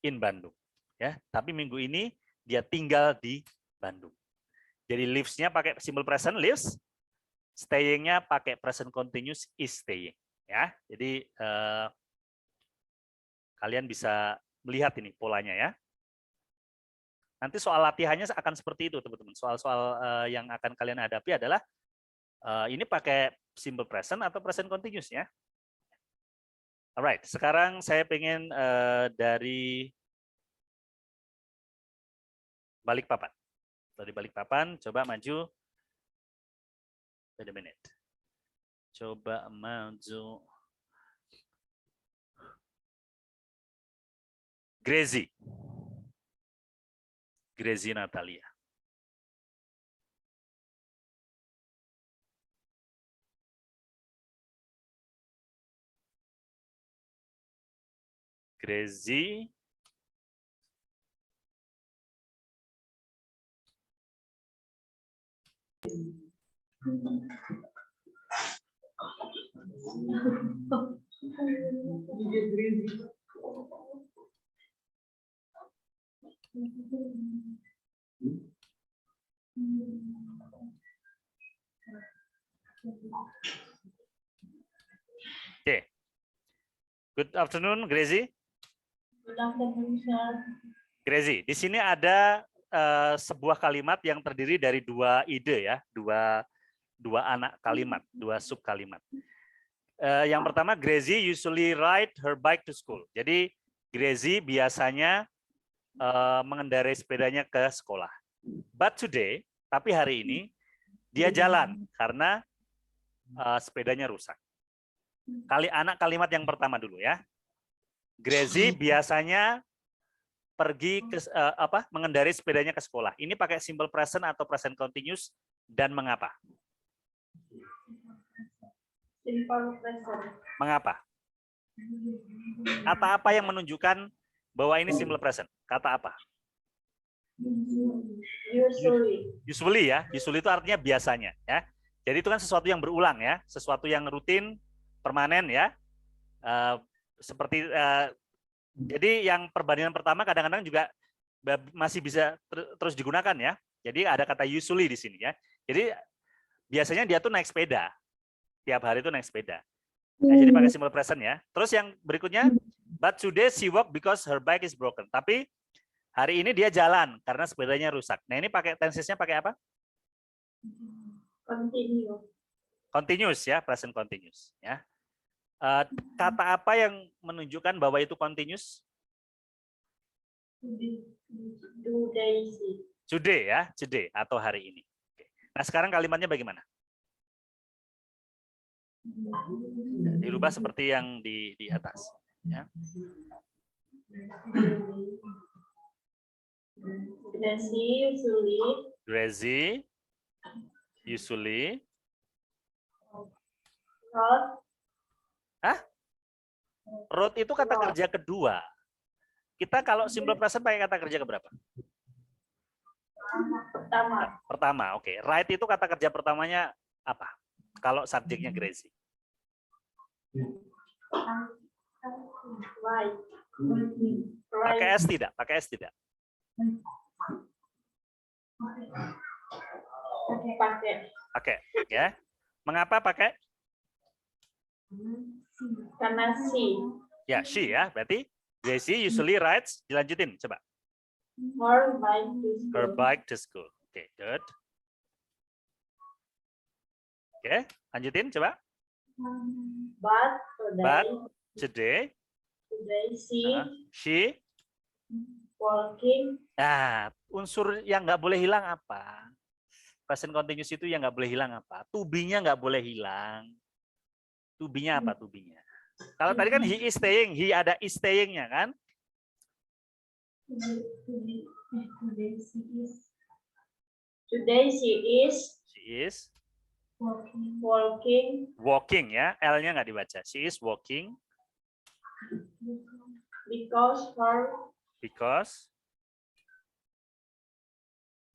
in Bandung. Ya, tapi minggu ini dia tinggal di Bandung. Jadi lives-nya pakai simple present lives, staying-nya pakai present continuous is staying. Ya, jadi kalian bisa melihat ini polanya ya. Nanti soal latihannya akan seperti itu teman-teman. Soal-soal yang akan kalian hadapi adalah ini pakai simple present atau present continuous ya. Alright, sekarang saya pengen dari Balikpapan. Dari Balikpapan, coba maju. Wait a minute. Coba maju. Grezi. Grezi Natalia. Grezi. Oke. Good afternoon, Grezi. Good afternoon, sir. Grezi, di sini ada sebuah kalimat yang terdiri dari dua ide ya, dua anak kalimat, dua sub kalimat. Yang pertama, Grezi usually ride her bike to school. Jadi Grezi biasanya mengendarai sepedanya ke sekolah. But today, tapi hari ini dia jalan karena sepedanya rusak. Anak kalimat yang pertama dulu ya. Grezi biasanya pergi ke mengendarai sepedanya ke sekolah. Ini pakai simple present atau present continuous dan mengapa? Simple present. Mengapa? Kata apa yang menunjukkan bahwa ini simple present? Kata apa? Usually. Usually ya. Usually itu artinya biasanya ya. Jadi itu kan sesuatu yang berulang ya, sesuatu yang rutin, permanen ya. Seperti jadi yang perbandingan pertama kadang-kadang juga masih bisa terus digunakan ya. Jadi ada kata usually di sini ya. Jadi biasanya dia tuh naik sepeda. Tiap hari tuh naik sepeda. Nah, jadi pakai simple present ya. Terus yang berikutnya, but today she walk because her bike is broken. Tapi hari ini dia jalan karena sepedanya rusak. Nah, ini pakai tensesnya pakai apa? Continue. Continuous ya, present continuous ya. Kata apa yang menunjukkan bahwa itu continuous? Today ya, today atau hari ini. Nah, sekarang kalimatnya bagaimana? Dirubah seperti yang di atas. Ya. Grezi usually. Road itu kata kerja kedua. Kita kalau simple present pakai kata kerja keberapa? Pertama, oke. Right itu kata kerja pertamanya apa? Kalau subjeknya Grezi. Pakai S tidak? Pakai S tidak? Pakai. Ya. Mengapa pakai? Karena she. Ya, she ya. Berarti Grezi usually rides. Dilanjutin, coba. Her bike to school. Oke, good. Oke, lanjutin coba. But today she walking. Nah, unsur yang nggak boleh hilang apa? Present continuous itu yang nggak boleh hilang apa? To-be-nya nggak boleh hilang. To-be-nya apa to-be-nya? Kalau tadi kan he is staying, he ada is staying-nya kan? Today she is walking ya, L-nya nggak dibaca. She is walking because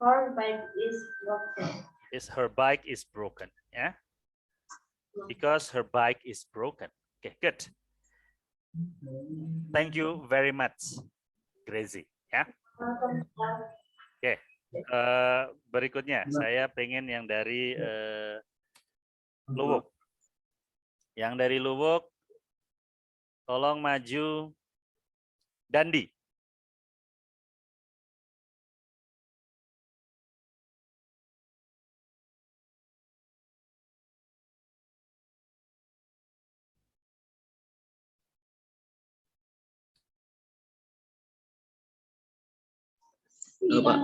her bike is broken. Her bike is broken. Ya. Because her bike is broken. Oke, good. Thank you very much, Gracie. Ya. Oke. Berikutnya saya pengen yang dari Luwuk. Yang dari Luwuk, tolong maju. Dandi. Pak.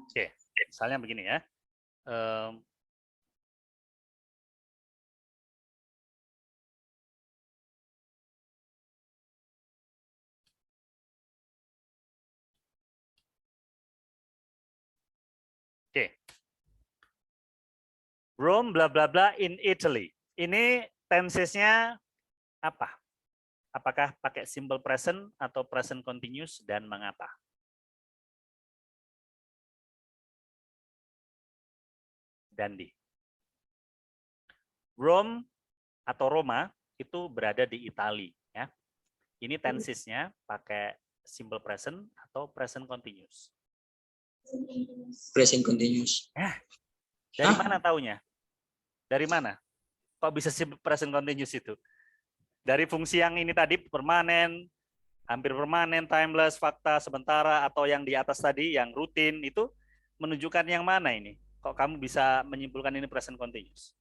Oke, misalnya begini ya. Oke. Rome bla bla bla in Italy. Ini tensesnya apa? Apakah pakai simple present atau present continuous dan mengapa? Dandi. Rome atau Roma itu berada di Italia, ya. Ini tensesnya pakai simple present atau present continuous. Present continuous. Dari mana taunya? Dari mana? Kok bisa simple present continuous itu? Dari fungsi yang ini tadi, permanen, hampir permanen, timeless, fakta, sementara, atau yang di atas tadi, yang rutin, itu menunjukkan yang mana ini? Kok kamu bisa menyimpulkan ini present continuous?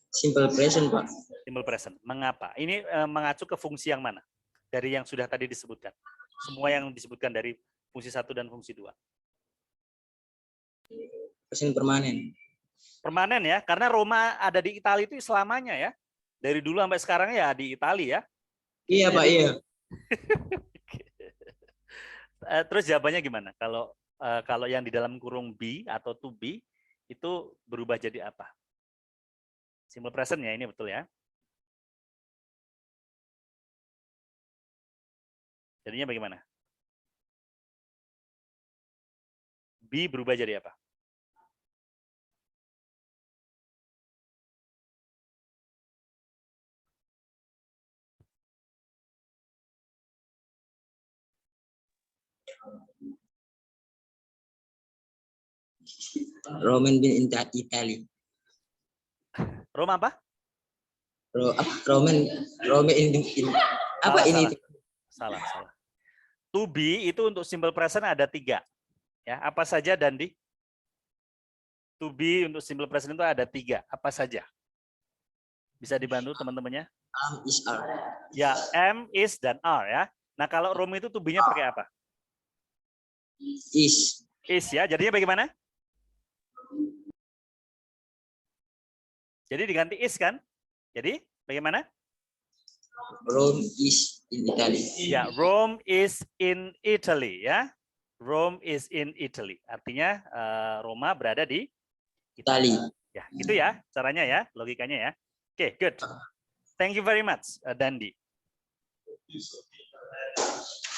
Simple present, Pak. Simple present. Mengapa? Ini mengacu ke fungsi yang mana? Dari yang sudah tadi disebutkan. Semua yang disebutkan dari fungsi 1 dan fungsi 2. Present permanen. Permanen ya, karena Roma ada di Italia itu selamanya ya. Dari dulu sampai sekarang ya di Italia ya. Iya, Pak, iya. Terus jawabannya gimana? Kalau yang di dalam kurung be atau to be itu berubah jadi apa? Simple present ya, ini betul ya. Jadinya bagaimana? Be berubah jadi apa? Roman bin in Italy. Roma apa? Roman in apa Salah, ini? Salah. To be itu untuk simple present ada 3. Ya, apa saja Dandi? To be untuk simple present itu ada 3. Apa saja? Bisa dibantu teman-temannya? Is are. Ya, am, is, dan are ya. Nah, kalau Rome itu to be-nya pakai apa? Is. Is ya. Jadinya bagaimana? Jadi diganti is kan? Jadi bagaimana? Rome is in Italy. Ya, Rome is in Italy ya. Rome is in Italy. Artinya Roma berada di Italia. Ya, gitu ya caranya ya, logikanya ya. Oke, good. Thank you very much, Dandi.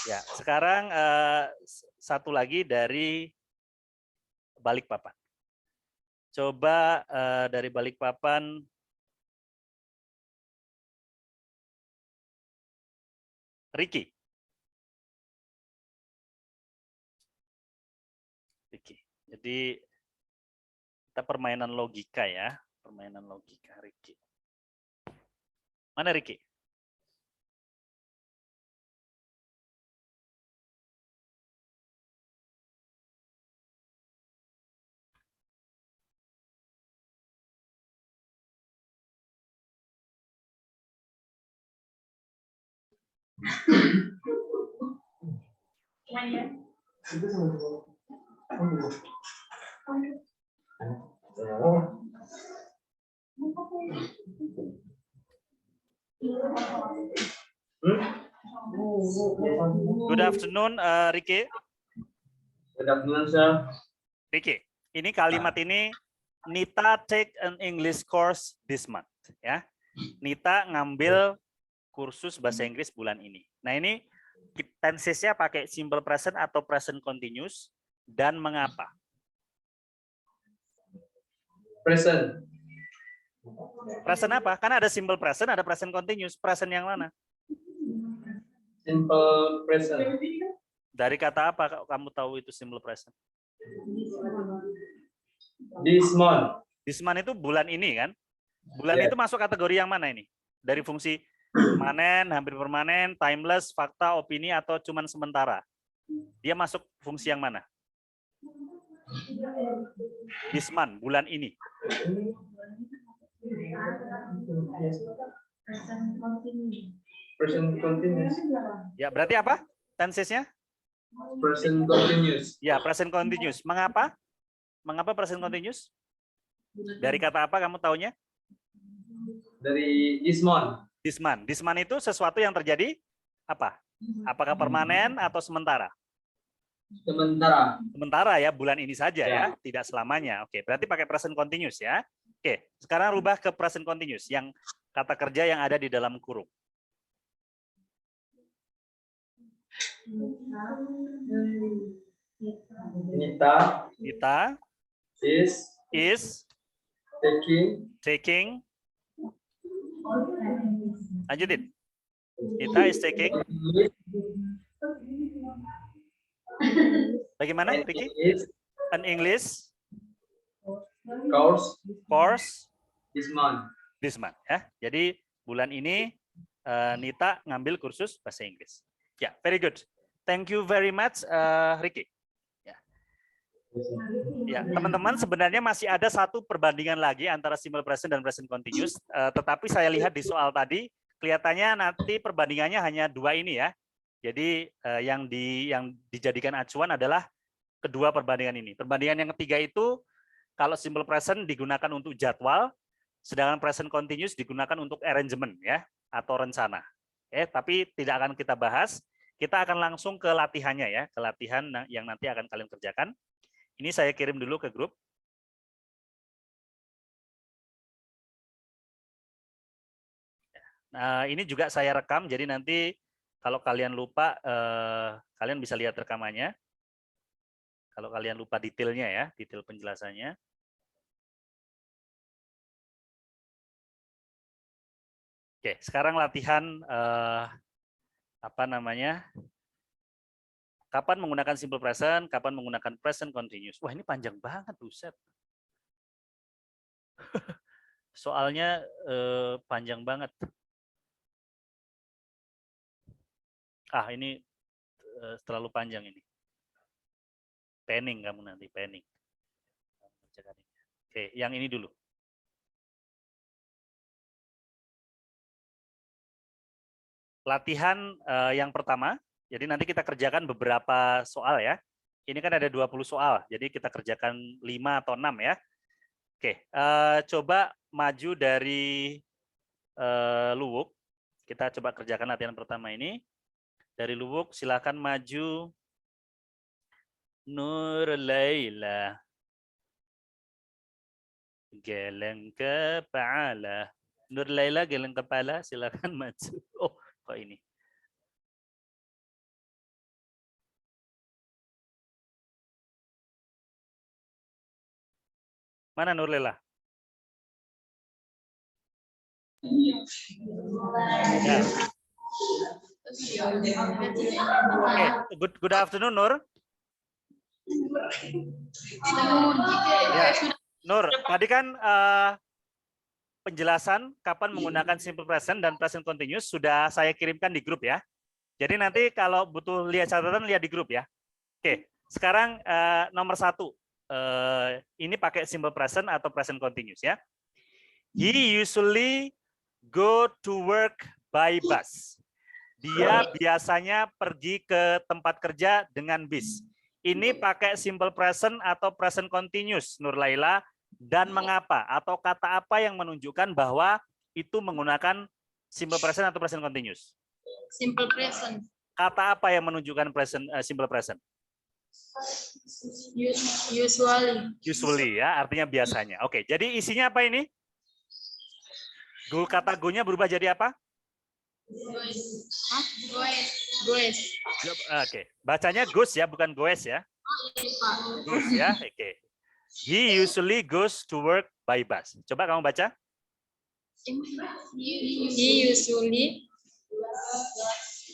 Ya, sekarang satu lagi dari Balikpapan. Coba dari Balikpapan. Ricky. Jadi kita permainan logika ya, permainan logika Ricky. Mana Ricky? Good afternoon, Ricky. Good afternoon, sir. Ricky, ini kalimat ini Nita take an English course this month, ya. Nita ngambil kursus bahasa Inggris bulan ini. Nah ini tensesnya pakai simple present atau present continuous dan mengapa? Present. Present apa? Kan ada simple present, ada present continuous. Present yang mana? Simple present. Dari kata apa kamu tahu itu simple present? This month. This month itu bulan ini kan? Bulan itu masuk kategori yang mana ini? Dari fungsi permanen, hampir permanen, timeless, fakta, opini, atau cuman sementara? Dia masuk fungsi yang mana? This month, bulan ini. Present continuous. Ya, berarti apa? Tensesnya? Present continuous. Ya, present continuous. Mengapa? Mengapa present continuous? Dari kata apa kamu taunya? Dari this month. This month. This month itu sesuatu yang terjadi apa? Apakah permanen atau sementara? Sementara. Sementara ya, bulan ini saja ya, tidak selamanya. Oke, berarti pakai present continuous ya. Oke, sekarang rubah ke present continuous yang kata kerja yang ada di dalam kurung. Nita is taking. Lanjutin. Nita is taking. Bagaimana, Ricky? An English course this month. Ya. Jadi bulan ini Nita ngambil kursus bahasa Inggris. Ya, very good. Thank you very much, Ricky. Ya, teman-teman, sebenarnya masih ada satu perbandingan lagi antara simple present dan present continuous. Tetapi saya lihat di soal tadi kelihatannya nanti perbandingannya hanya dua ini ya. Jadi yang dijadikan acuan adalah kedua perbandingan ini. Perbandingan yang ketiga itu kalau simple present digunakan untuk jadwal, sedangkan present continuous digunakan untuk arrangement ya atau rencana. Tapi tidak akan kita bahas. Kita akan langsung ke latihannya ya, ke latihan yang nanti akan kalian kerjakan. Ini saya kirim dulu ke grup. Nah, ini juga saya rekam, jadi nanti kalau kalian lupa, kalian bisa lihat rekamannya. Kalau kalian lupa detailnya ya, detail penjelasannya. Oke, sekarang latihan kapan menggunakan simple present, kapan menggunakan present continuous. Wah, ini panjang banget, buset. Soalnya panjang banget. Ini terlalu panjang ini. Penning kamu nanti, penning. Oke, yang ini dulu. Latihan yang pertama, jadi nanti kita kerjakan beberapa soal ya. Ini kan ada 20 soal, jadi kita kerjakan 5 atau 6 ya. Oke, coba maju dari Luwuk. Kita coba kerjakan latihan pertama ini. Dari Luwuk, silakan maju. Nur Laila. Geleng kepala. Nur Laila geleng kepala, silakan maju. Oh, kok ini? Mana Nur Laila? Ya. Good afternoon, Nur. Ya. Nur, tadi kan penjelasan kapan menggunakan simple present dan present continuous sudah saya kirimkan di grup ya. Jadi nanti kalau butuh lihat catatan, lihat di grup ya. Oke, sekarang nomor 1. Ini pakai simple present atau present continuous ya. He usually go to work by bus. Dia biasanya pergi ke tempat kerja dengan bis. Ini pakai simple present atau present continuous, Nur Laila, dan mengapa? Atau kata apa yang menunjukkan bahwa itu menggunakan simple present atau present continuous? Simple present. Kata apa yang menunjukkan simple present? Usually. Usually ya, artinya biasanya. Oke, jadi isinya apa ini? Kata go-nya berubah jadi apa? Hah? Goes. Oke, bacanya goes ya, bukan goes ya. Goes ya, oke. He usually goes to work by bus. Coba kamu baca. He usually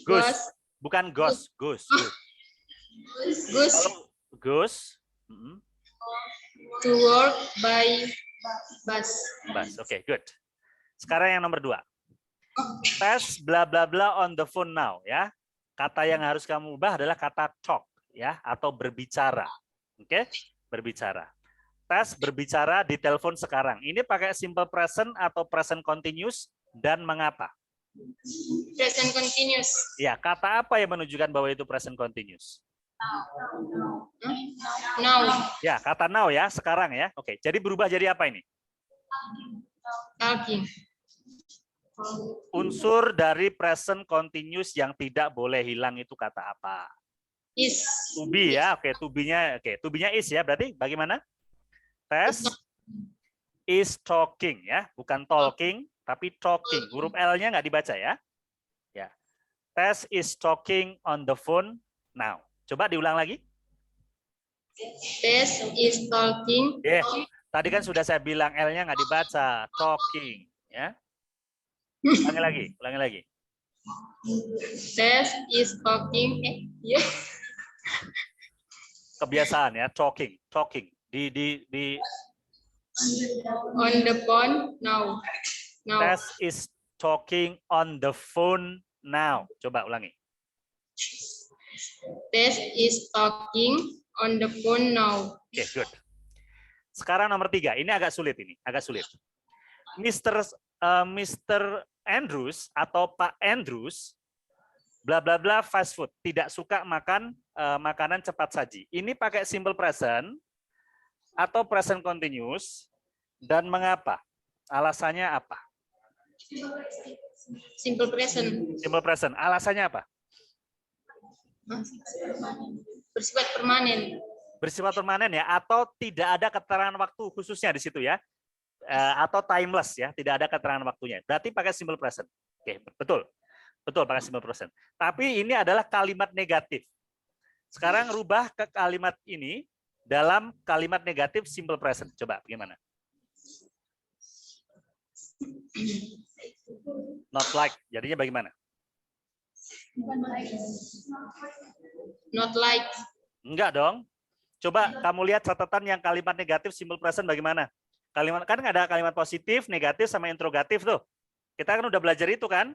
Goes, bukan goes, goes. goes Kalau goes, to work by bus. bus. Oke, good. Sekarang yang nomor 2. Tes bla bla bla on the phone now ya. Kata yang harus kamu ubah adalah kata talk ya atau berbicara. Oke, berbicara. Tes berbicara di telepon sekarang. Ini pakai simple present atau present continuous dan mengapa? Present continuous. Ya, kata apa yang menunjukkan bahwa itu present continuous? Now. Ya, kata now ya, sekarang ya. Oke, jadi berubah jadi apa ini? Talking. Unsur dari present continuous yang tidak boleh hilang itu kata apa? Is. To be ya, oke, to be-nya is ya, berarti bagaimana? Tes is talking ya, bukan talking, tapi talking. Huruf L-nya nggak dibaca ya. Ya, Tes is talking on the phone now. Coba diulang lagi. Tess is talking. Tadi kan sudah saya bilang L-nya nggak dibaca, talking ya. Ulangi lagi. Tess is talking. Kebiasaan ya, talking. Di On the phone now. Tess is talking on the phone now. Coba ulangi. Tess is talking on the phone now. Oke, good. Sekarang nomor 3, ini agak sulit Mr. Andrews atau Pak Andrews bla bla bla fast food, tidak suka makan makanan cepat saji. Ini pakai simple present atau present continuous dan mengapa? Alasannya apa? Simple present. Simple present. Alasannya apa? Bersifat permanen. Bersifat permanen ya, atau tidak ada keterangan waktu khususnya di situ ya, atau timeless ya, tidak ada keterangan waktunya. Berarti pakai simple present. Oke, betul pakai simple present. Tapi ini adalah kalimat negatif. Sekarang rubah ke kalimat ini dalam kalimat negatif simple present. Coba gimana? Not like, jadinya bagaimana? Not like. Enggak dong. Coba kamu lihat catatan yang kalimat negatif simple present bagaimana? Kalimat kan ada kalimat positif, negatif sama interrogatif tuh. Kita kan udah belajar itu kan?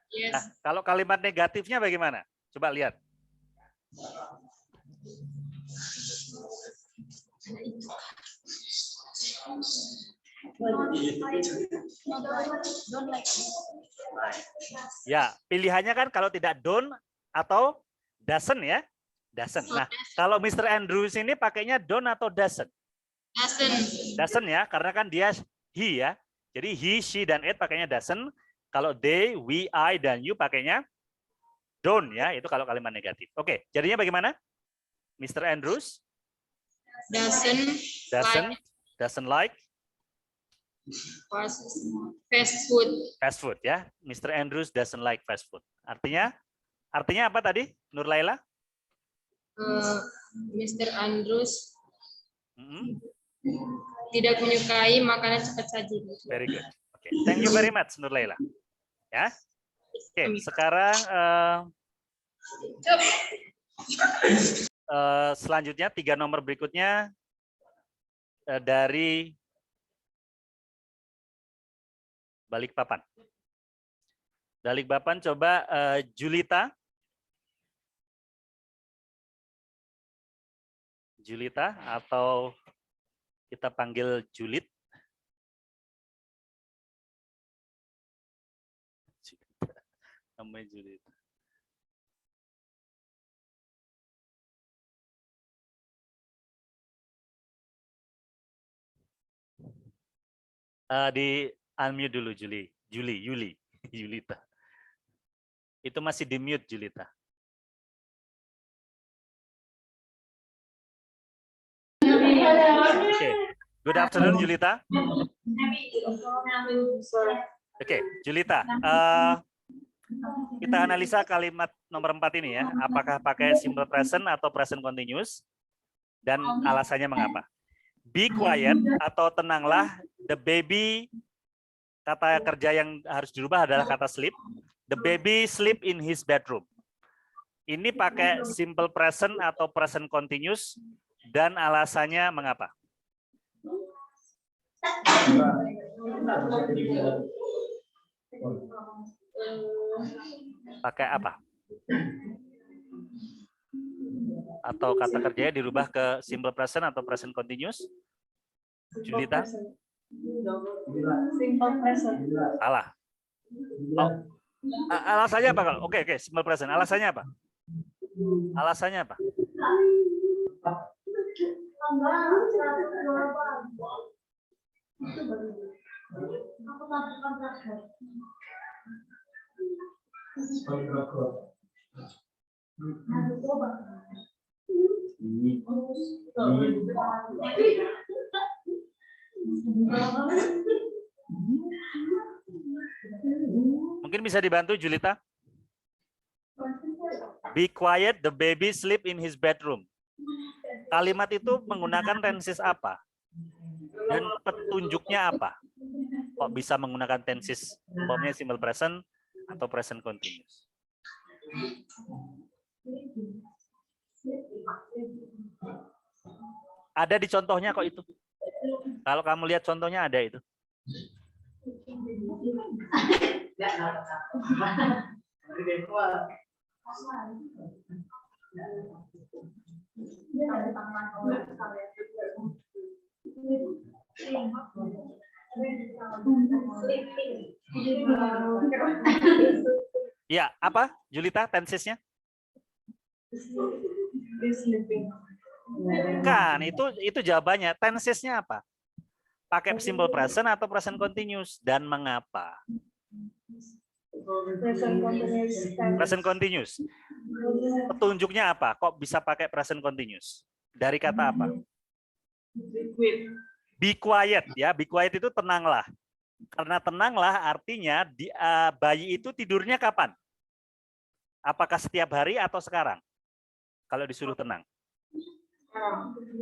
Yes. Nah, kalau kalimat negatifnya bagaimana? Coba lihat. Ya, pilihannya kan kalau tidak don't atau doesn't ya. Doesn't. Nah, kalau Mr. Andrews ini pakainya don't atau doesn't? Doesn't ya, karena kan dia he ya. Jadi he, she, dan it pakainya doesn't. Kalau they, we, I, dan you pakainya don't ya. Itu kalau kalimat negatif. Oke, jadinya bagaimana? Mr. Andrews? Doesn't like fast food. Fast food ya. Mr. Andrews doesn't like fast food. Artinya apa tadi, Nur Laila? Mr. Andrews tidak menyukai makanan cepat saji. Very good. Okay. Thank you very much, Nur Laila. Ya. Oke, sekarang selanjutnya 3 nomor berikutnya dari Balikpapan. Balikpapan coba Julita. Julita atau kita panggil Julit. Namanya Julita. Di unmute dulu Julita. Itu masih di mute Julita. Okay. Good afternoon, Julita. Oke, Julita. Kita analisa kalimat nomor 4 ini ya. Apakah pakai simple present atau present continuous? Dan alasannya mengapa? Be quiet atau tenanglah. The baby, kata kerja yang harus dirubah adalah kata sleep. The baby sleep in his bedroom. Ini pakai simple present atau present continuous dan alasannya mengapa? Pakai apa? Atau kata kerjanya dirubah ke simple present atau present continuous? Julita? Simple present. Salah. Oh. Alasannya apa kalau? Oke, simple present. Alasannya apa? Alasannya apa? Mungkin bisa dibantu Julita? Be quiet, the baby sleep in his bedroom. Kalimat itu menggunakan tenses apa? Dan petunjuknya apa? Kok bisa menggunakan tenses? Umpamanya simple present atau present continuous? Ada di contohnya kok itu. Kalau kamu lihat contohnya ada itu. Ya, apa Julita tensesnya? Kan itu jawabannya. Tensesnya apa? Pakai simple present atau present continuous dan mengapa? Present continuous. Petunjuknya apa? Kok bisa pakai present continuous? Dari kata apa? Be quiet ya. Be quiet itu tenanglah. Karena tenanglah artinya bayi itu tidurnya kapan? Apakah setiap hari atau sekarang? Kalau disuruh tenang.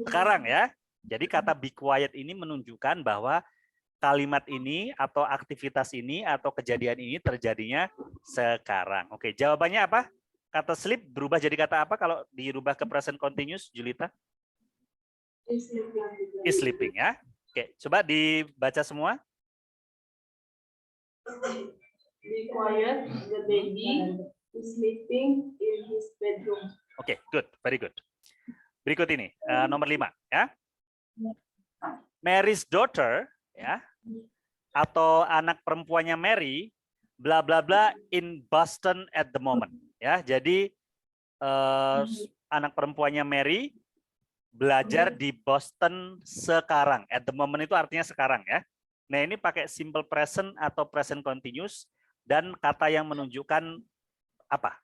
Sekarang ya. Jadi kata be quiet ini menunjukkan bahwa kalimat ini atau aktivitas ini atau kejadian ini terjadinya sekarang. Oke, jawabannya apa? Kata sleep berubah jadi kata apa kalau dirubah ke present continuous, Julita? Is sleeping ya. Oke, coba dibaca semua. Be quiet, the baby is sleeping in his bedroom. Oke, good, very good. Berikut ini nomor 5 ya. Mary's daughter ya atau anak perempuannya Mary bla bla bla in Boston at the moment ya. Jadi anak perempuannya Mary belajar di Boston sekarang. At the moment itu artinya sekarang ya. Nah, ini pakai simple present atau present continuous dan kata yang menunjukkan apa?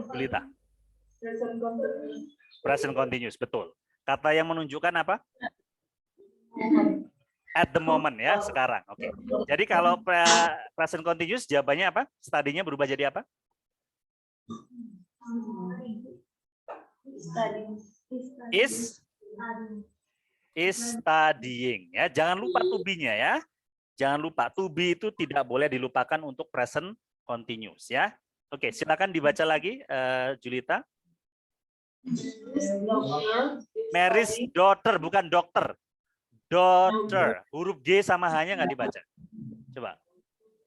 Julita. Present continuous, betul. Kata yang menunjukkan apa? At the moment ya, sekarang. Oke. Jadi kalau present continuous jawabannya apa? Studinya berubah jadi apa? Is studying ya. Jangan lupa to be-nya ya. Jangan lupa to be itu tidak boleh dilupakan untuk present continuous ya. Oke, silakan dibaca lagi Julita. Mary's daughter bukan dokter. Daughter. Huruf G sama H-nya nggak dibaca. Coba.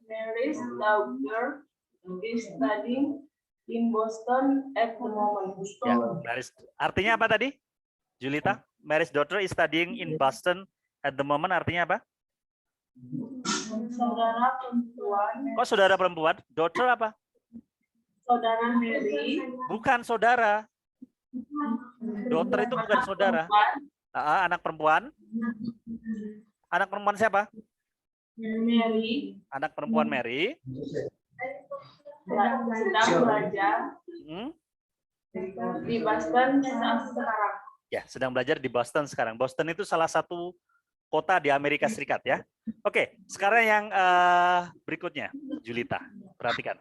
Mary's daughter is studying in Boston at the moment. Ya, artinya apa tadi? Julita, Mary's daughter is studying in Boston at the moment artinya apa? Saudara perempuan. Kok saudara perempuan? Daughter apa? Saudara Mary. Bukan saudara. Daughter itu bukan saudara. Anak perempuan. Anak perempuan siapa? Mary. Anak perempuan Mary. Sedang belajar di Boston sekarang. Ya, sedang belajar di Boston sekarang. Boston itu salah satu kota di Amerika Serikat ya. Oke, sekarang yang berikutnya, Julita, perhatikan.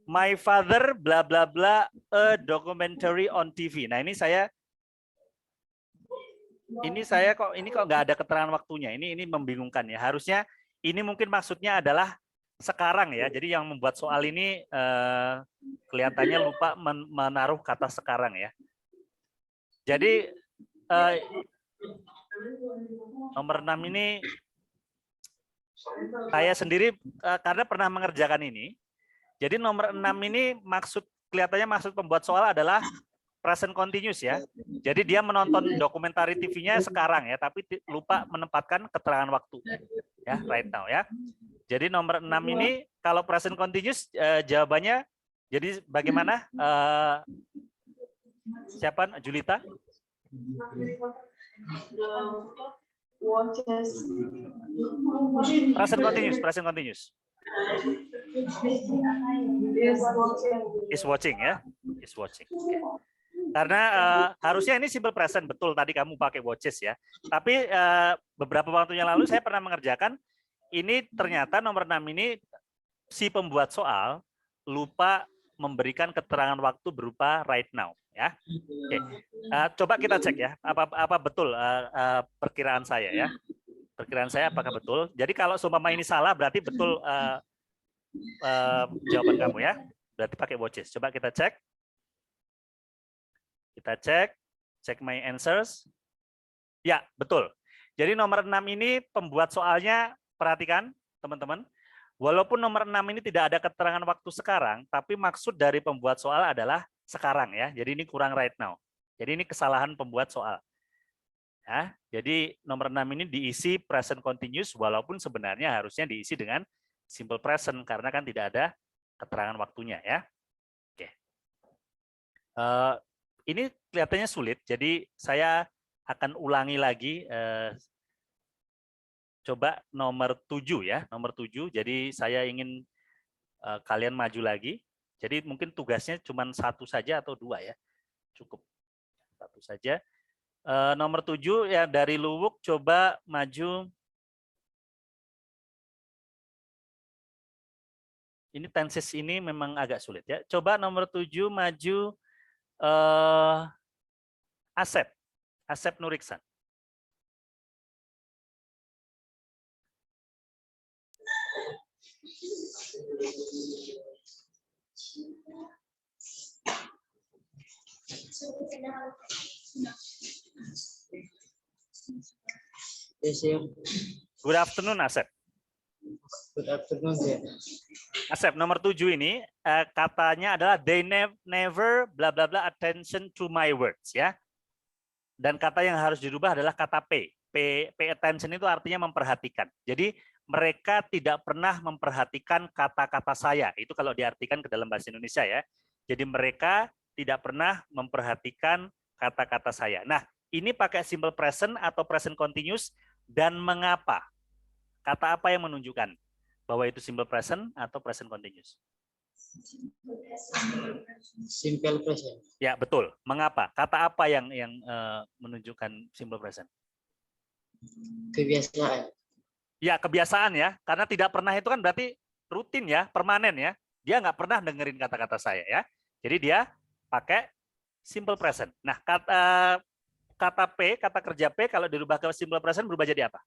My father bla bla bla a documentary on TV. Nah, ini saya kok nggak ada keterangan waktunya. Ini membingungkan ya. Harusnya ini mungkin maksudnya adalah sekarang ya. Jadi yang membuat soal ini kelihatannya lupa menaruh kata sekarang ya. Jadi nomor 6 ini saya sendiri karena pernah mengerjakan ini. Jadi nomor 6 ini kelihatannya maksud pembuat soal adalah present continuous ya. Jadi dia menonton dokumentari TV-nya sekarang ya, tapi lupa menempatkan keterangan waktu ya, right now ya. Jadi nomor 6 ini kalau present continuous jawabannya jadi bagaimana? Siapa? Julita? Present continuous. Is watching ya, is watching. Okay. Karena harusnya ini simple present, betul tadi kamu pakai watches ya. Tapi beberapa waktu yang lalu saya pernah mengerjakan ini, ternyata nomor 6 ini si pembuat soal lupa memberikan keterangan waktu berupa right now ya. Oke. Coba kita cek ya, apa betul perkiraan saya ya. Perkiraan saya apakah betul? Jadi kalau seumpama ini salah berarti betul jawaban kamu ya. Berarti pakai watches. Coba kita cek. Kita cek my answers. Ya, betul. Jadi nomor 6 ini pembuat soalnya, perhatikan teman-teman. Walaupun nomor 6 ini tidak ada keterangan waktu sekarang, tapi maksud dari pembuat soal adalah sekarang ya. Jadi ini kurang right now. Jadi ini kesalahan pembuat soal. Ya, jadi nomor 6 ini diisi present continuous walaupun sebenarnya harusnya diisi dengan simple present karena kan tidak ada keterangan waktunya ya. Oke. Ini kelihatannya sulit, jadi saya akan ulangi lagi. Coba nomor 7 ya, nomor 7. Jadi saya ingin kalian maju lagi. Jadi mungkin tugasnya cuma 1 saja atau 2 ya, cukup 1 saja. Nomor 7 ya dari Luwuk, coba maju. Ini tenses ini memang agak sulit ya. Coba nomor 7 maju Asep Nuriksan. Yes, sir. Good afternoon, Asep. Good afternoon, sir. Asep, nomor 7 ini katanya adalah they never bla bla bla attention to my words ya. Dan kata yang harus dirubah adalah kata pay. Pay attention itu artinya memperhatikan. Jadi mereka tidak pernah memperhatikan kata-kata saya. Itu kalau diartikan ke dalam bahasa Indonesia ya. Jadi mereka tidak pernah memperhatikan kata-kata saya. Nah, ini pakai simple present atau present continuous dan mengapa? Kata apa yang menunjukkan bahwa itu simple present atau present continuous? Simple present. Ya, betul. Mengapa? Kata apa yang menunjukkan simple present? Kebiasaan. Ya, kebiasaan ya. Karena tidak pernah itu kan berarti rutin ya, permanen ya. Dia nggak pernah dengerin kata-kata saya ya. Jadi dia pakai simple present. Nah, kata P, kata kerja P kalau dirubah ke simple present berubah jadi apa?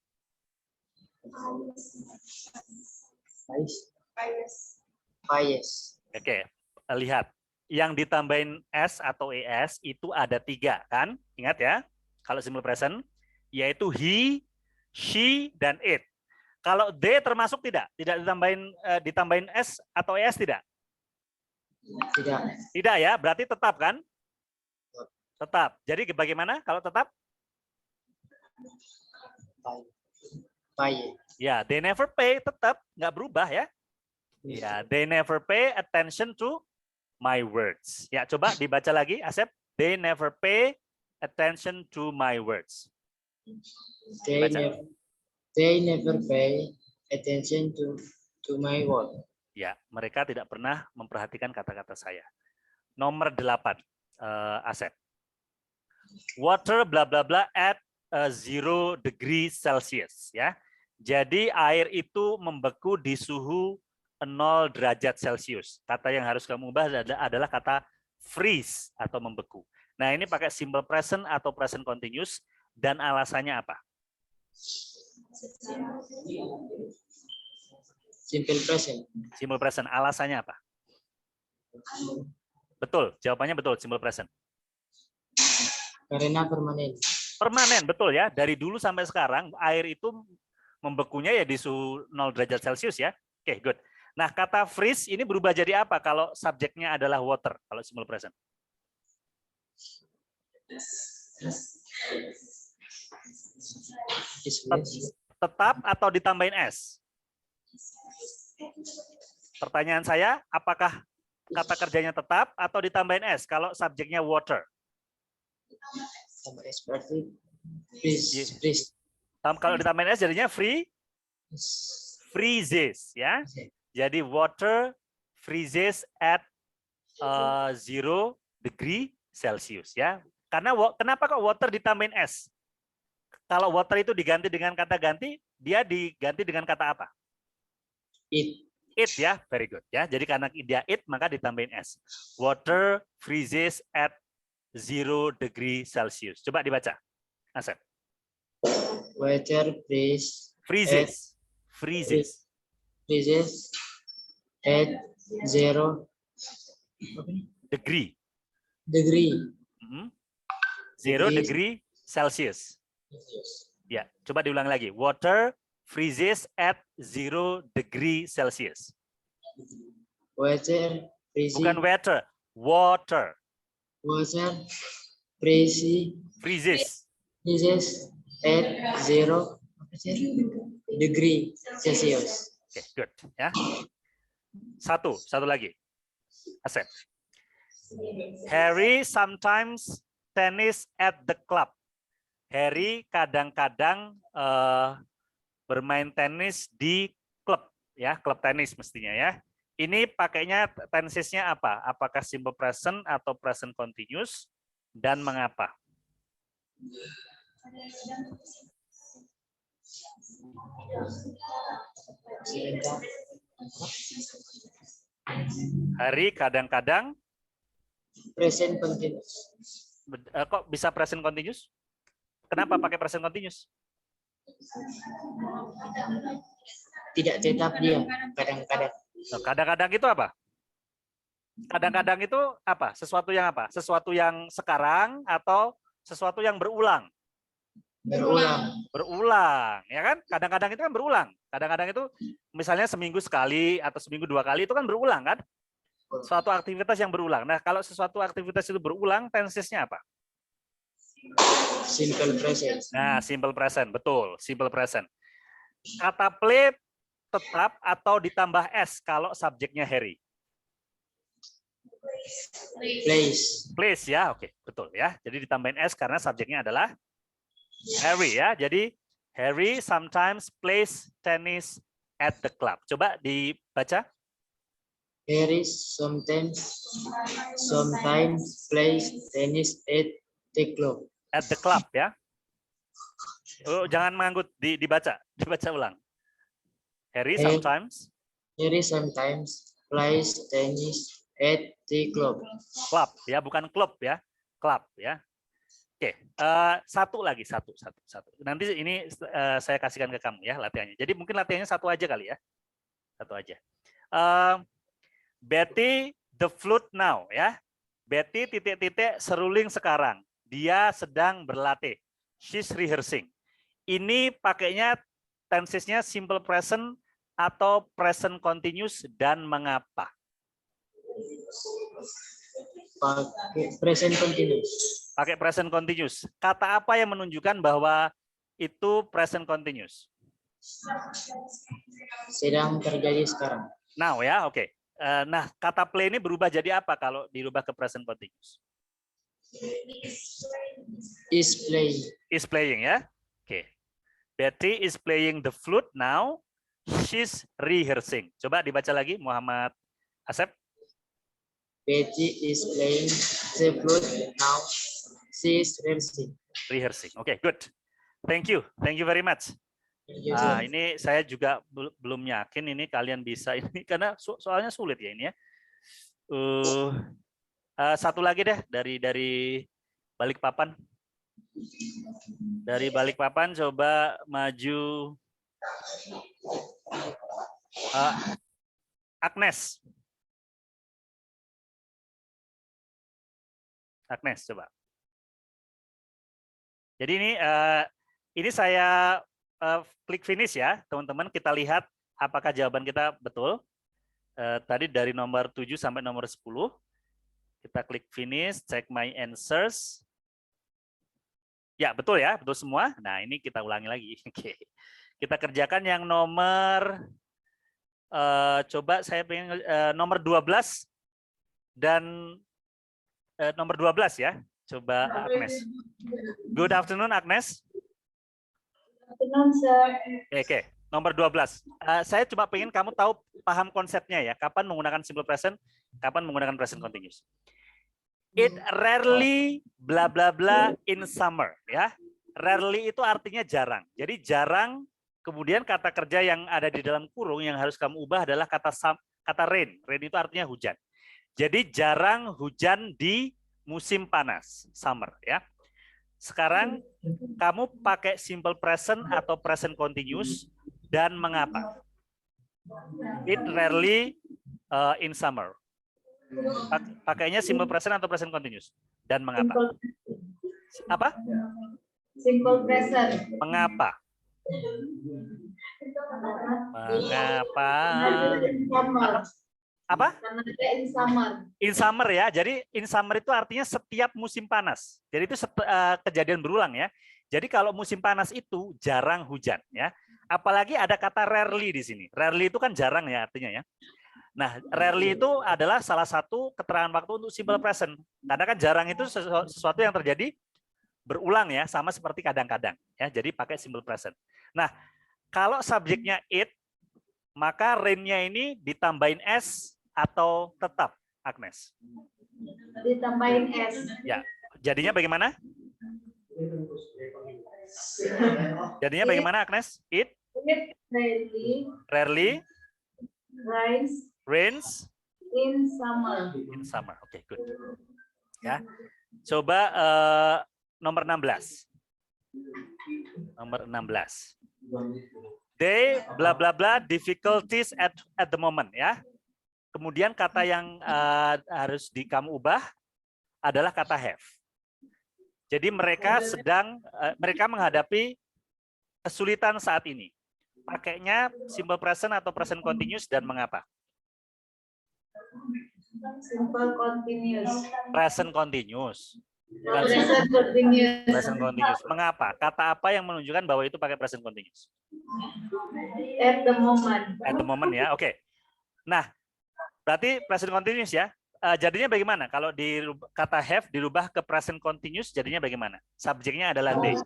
Bias. Oke, lihat. Yang ditambahin S atau ES itu ada 3 kan? Ingat ya, kalau simple present, yaitu he, she, dan it. Kalau they termasuk tidak? Tidak ditambahin S atau ES tidak? Tidak. Tidak ya, berarti tetap kan? Tetap. Jadi bagaimana kalau tetap? Bias. Ya, they never pay, tetap nggak berubah ya. Ya, they never pay attention to my words. Ya, coba dibaca lagi, Asep. They never pay attention to my words. They never pay attention to my word. Ya, mereka tidak pernah memperhatikan kata-kata saya. Nomor 8, Asep. Water bla bla bla at 0 degree Celsius ya. Jadi air itu membeku di suhu 0 derajat Celcius. Kata yang harus kamu ubah adalah kata freeze atau membeku. Nah, ini pakai simple present atau present continuous dan alasannya apa? Simple present. Simple present, alasannya apa? Betul, jawabannya betul, simple present. Karena permanen. Permanen, betul ya. Dari dulu sampai sekarang, air itu membekunya ya di suhu 0 derajat Celcius ya. Oke, good. Nah, kata freeze ini berubah jadi apa kalau subjeknya adalah water, kalau simple present? Tetap atau ditambahin S? Pertanyaan saya, apakah kata kerjanya tetap atau ditambahin S kalau subjeknya water? Sama seperti freeze. Freeze. Kalau ditambahin S jadinya freezes ya. Jadi water freezes at 0 degree Celsius ya. Karena kenapa kok water ditambahin S? Kalau water itu diganti dengan kata ganti, dia diganti dengan kata apa? It. It ya, very good ya. Jadi karena dia it maka ditambahin S. Water freezes at 0 degree Celsius. Coba dibaca. Asep. Water Freezes at 0 degree. 0 degree Celsius. Ya, coba diulang lagi. Water freezes at 0 degree Celsius. Water freezing. Bukan water, water. Water Freezes. at 0 degree Celsius. Oke, good ya. Satu lagi. Asep. Harry sometimes tennis at the club. Harry kadang-kadang bermain tenis di klub ya, klub tenis mestinya ya. Ini pakainya tensesnya apa? Apakah simple present atau present continuous dan mengapa? Hari kadang-kadang Present continuous. kok bisa present continuous? Kenapa pakai present continuous? Tidak tetap dia, kadang-kadang. Kadang-kadang itu apa? Kadang-kadang itu apa? Sesuatu yang apa? Sesuatu yang sekarang atau sesuatu yang berulang? Berulang, ya kan? Kadang-kadang itu kan berulang. Kadang-kadang itu misalnya seminggu sekali atau seminggu 2 kali itu kan berulang kan? Suatu aktivitas yang berulang. Nah, kalau sesuatu aktivitas itu berulang, tensesnya apa? Simple present. Nah, simple present, betul. Simple present. Kata play tetap atau ditambah S kalau subjeknya Harry? Plays ya, oke, betul ya. Jadi ditambahin S karena subjeknya adalah Harry ya. Jadi Harry sometimes plays tennis at the club. Coba dibaca. Harry sometimes plays tennis at the club. At the club ya. Oh, jangan manggut, dibaca ulang. Harry sometimes plays tennis at the club. Club ya, bukan klub ya. Club ya. Oke, satu lagi. Nanti ini saya kasihkan ke kamu ya latihannya. Jadi mungkin latihannya satu aja kali ya. Satu aja. Betty the flute now ya. Betty titik-titik seruling sekarang. Dia sedang berlatih. She's rehearsing. Ini pakainya tensesnya simple present atau present continuous dan mengapa? Pakai present continuous. Pakai present continuous. Kata apa yang menunjukkan bahwa itu present continuous? Sedang terjadi sekarang. Now ya, oke. Nah, kata play ini berubah jadi apa kalau dirubah ke present continuous? Is playing. Is playing ya. Oke. Betty is playing the flute now. She's rehearsing. Coba dibaca lagi Muhammad Asep. Betty is playing the flute now. She is rehearsing. Rehearsing. Oke, good. Thank you very much. Thank you, Ah, sir. ini saya juga belum yakin ini kalian bisa ini karena soalnya sulit ya ini ya. Satu lagi deh dari Balikpapan. Dari Balikpapan coba maju. Agnes. Agnes coba. Jadi ini saya klik finish ya, teman-teman. Kita lihat apakah jawaban kita betul. Tadi dari nomor 7 sampai nomor 10. Kita klik finish, check my answers. Ya, betul ya, betul semua. Nah, ini kita ulangi lagi. Oke. Kita kerjakan yang nomor coba saya pengen nomor 12 dan nomor 12 ya. Coba Agnes. Good afternoon Agnes. Afternoon, sir. Oke, nomor 12. Saya cuma pengen kamu tahu paham konsepnya ya. Kapan menggunakan simple present, kapan menggunakan present continuous. It rarely bla bla bla in summer ya. Rarely itu artinya jarang. Jadi jarang, kemudian kata kerja yang ada di dalam kurung yang harus kamu ubah adalah kata rain. Rain itu artinya hujan. Jadi jarang hujan di musim panas, summer ya. Sekarang kamu pakai simple present atau present continuous dan mengapa? It rarely in summer. Pakainya simple present atau present continuous dan mengapa? Apa? Simple present. Mengapa? Mengapa? Apa? Karena ada in summer. In summer ya. Jadi in summer itu artinya setiap musim panas. Jadi itu kejadian berulang ya. Jadi kalau musim panas itu jarang hujan ya. Apalagi ada kata rarely di sini. Rarely itu kan jarang ya artinya ya. Nah, rarely itu adalah salah satu keterangan waktu untuk simple present. Karena kan jarang itu sesuatu yang terjadi berulang ya, sama seperti kadang-kadang ya. Jadi pakai simple present. Nah, kalau subjeknya it, maka rain-nya ini ditambahin s atau tetap, Agnes? Ditambahin s. Ya, jadinya bagaimana? Jadinya bagaimana, Agnes? It rarely rains in summer. in summer. Oke, good. Ya. Coba nomor 16. Nomor 16. They bla bla bla difficulties at the moment ya. Kemudian kata yang harus kamu ubah adalah kata have. Jadi mereka mereka menghadapi kesulitan saat ini. Pakainya simple present atau present continuous dan mengapa? Simple continuous. Present continuous. Present continuous. Present continuous. Mengapa? Kata apa yang menunjukkan bahwa itu pakai present continuous? At the moment. At the moment ya. Oke. Nah, berarti present continuous ya. Jadinya bagaimana? Kalau kata have dirubah ke present continuous jadinya bagaimana? Subjeknya adalah they.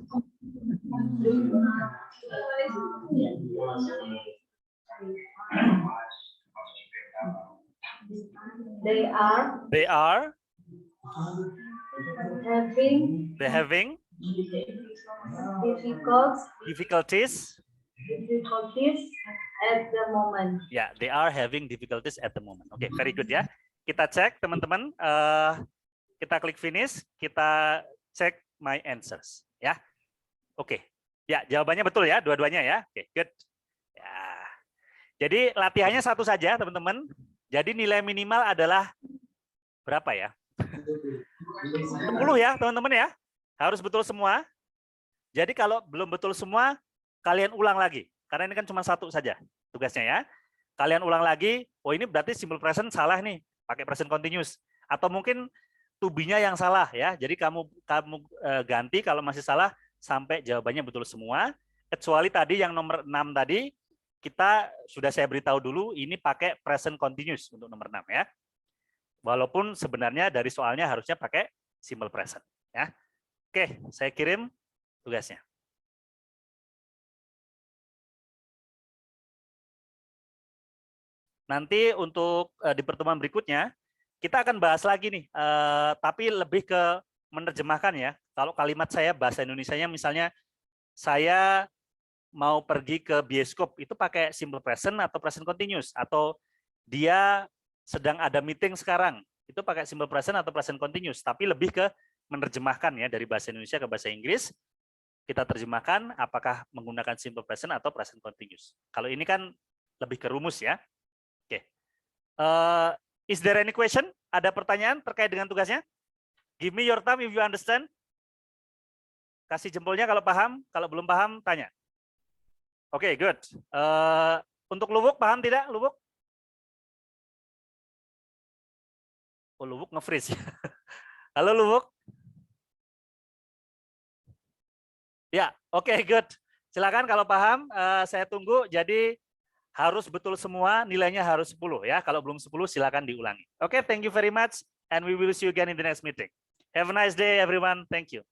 They are having difficulties at the moment. Ya, they are having difficulties at the moment. Oke, very good ya. Kita cek teman-teman. Kita klik finish. Kita cek my answers. Ya, oke. Ya, jawabannya betul ya, dua-duanya ya. Oke, good. Ya. Jadi latihannya satu saja teman-teman. Jadi nilai minimal adalah berapa ya? 10 ya teman-teman ya. Harus betul semua. Jadi kalau belum betul semua, kalian ulang lagi. Karena ini kan cuma satu saja tugasnya ya. Kalian ulang lagi, oh ini berarti simple present salah nih, pakai present continuous. Atau mungkin to be-nya yang salah ya. Jadi kamu ganti kalau masih salah sampai jawabannya betul semua. Kecuali tadi yang nomor 6 tadi, kita sudah saya beritahu dulu ini pakai present continuous untuk nomor 6 ya. Walaupun sebenarnya dari soalnya harusnya pakai simple present ya. Oke, saya kirim tugasnya. Nanti untuk di pertemuan berikutnya kita akan bahas lagi nih, tapi lebih ke menerjemahkan ya. Kalau kalimat saya bahasa Indonesianya misalnya saya mau pergi ke bioskop, itu pakai simple present atau present continuous, atau dia sedang ada meeting sekarang, itu pakai simple present atau present continuous, tapi lebih ke menerjemahkan ya dari bahasa Indonesia ke bahasa Inggris. Kita terjemahkan apakah menggunakan simple present atau present continuous. Kalau ini kan lebih ke rumus ya. Oke. Is there any question? Ada pertanyaan terkait dengan tugasnya? Give me your time if you understand. Kasih jempolnya kalau paham, kalau belum paham tanya. Oke, good. Untuk Luwuk paham tidak, Luwuk? Oh, Luwuk nge-freeze. Halo Luwuk. Ya, oke, good. Silakan kalau paham, saya tunggu. Jadi harus betul semua, nilainya harus 10 ya. Kalau belum 10 silakan diulangi. Oke, thank you very much and we will see you again in the next meeting. Have a nice day everyone. Thank you.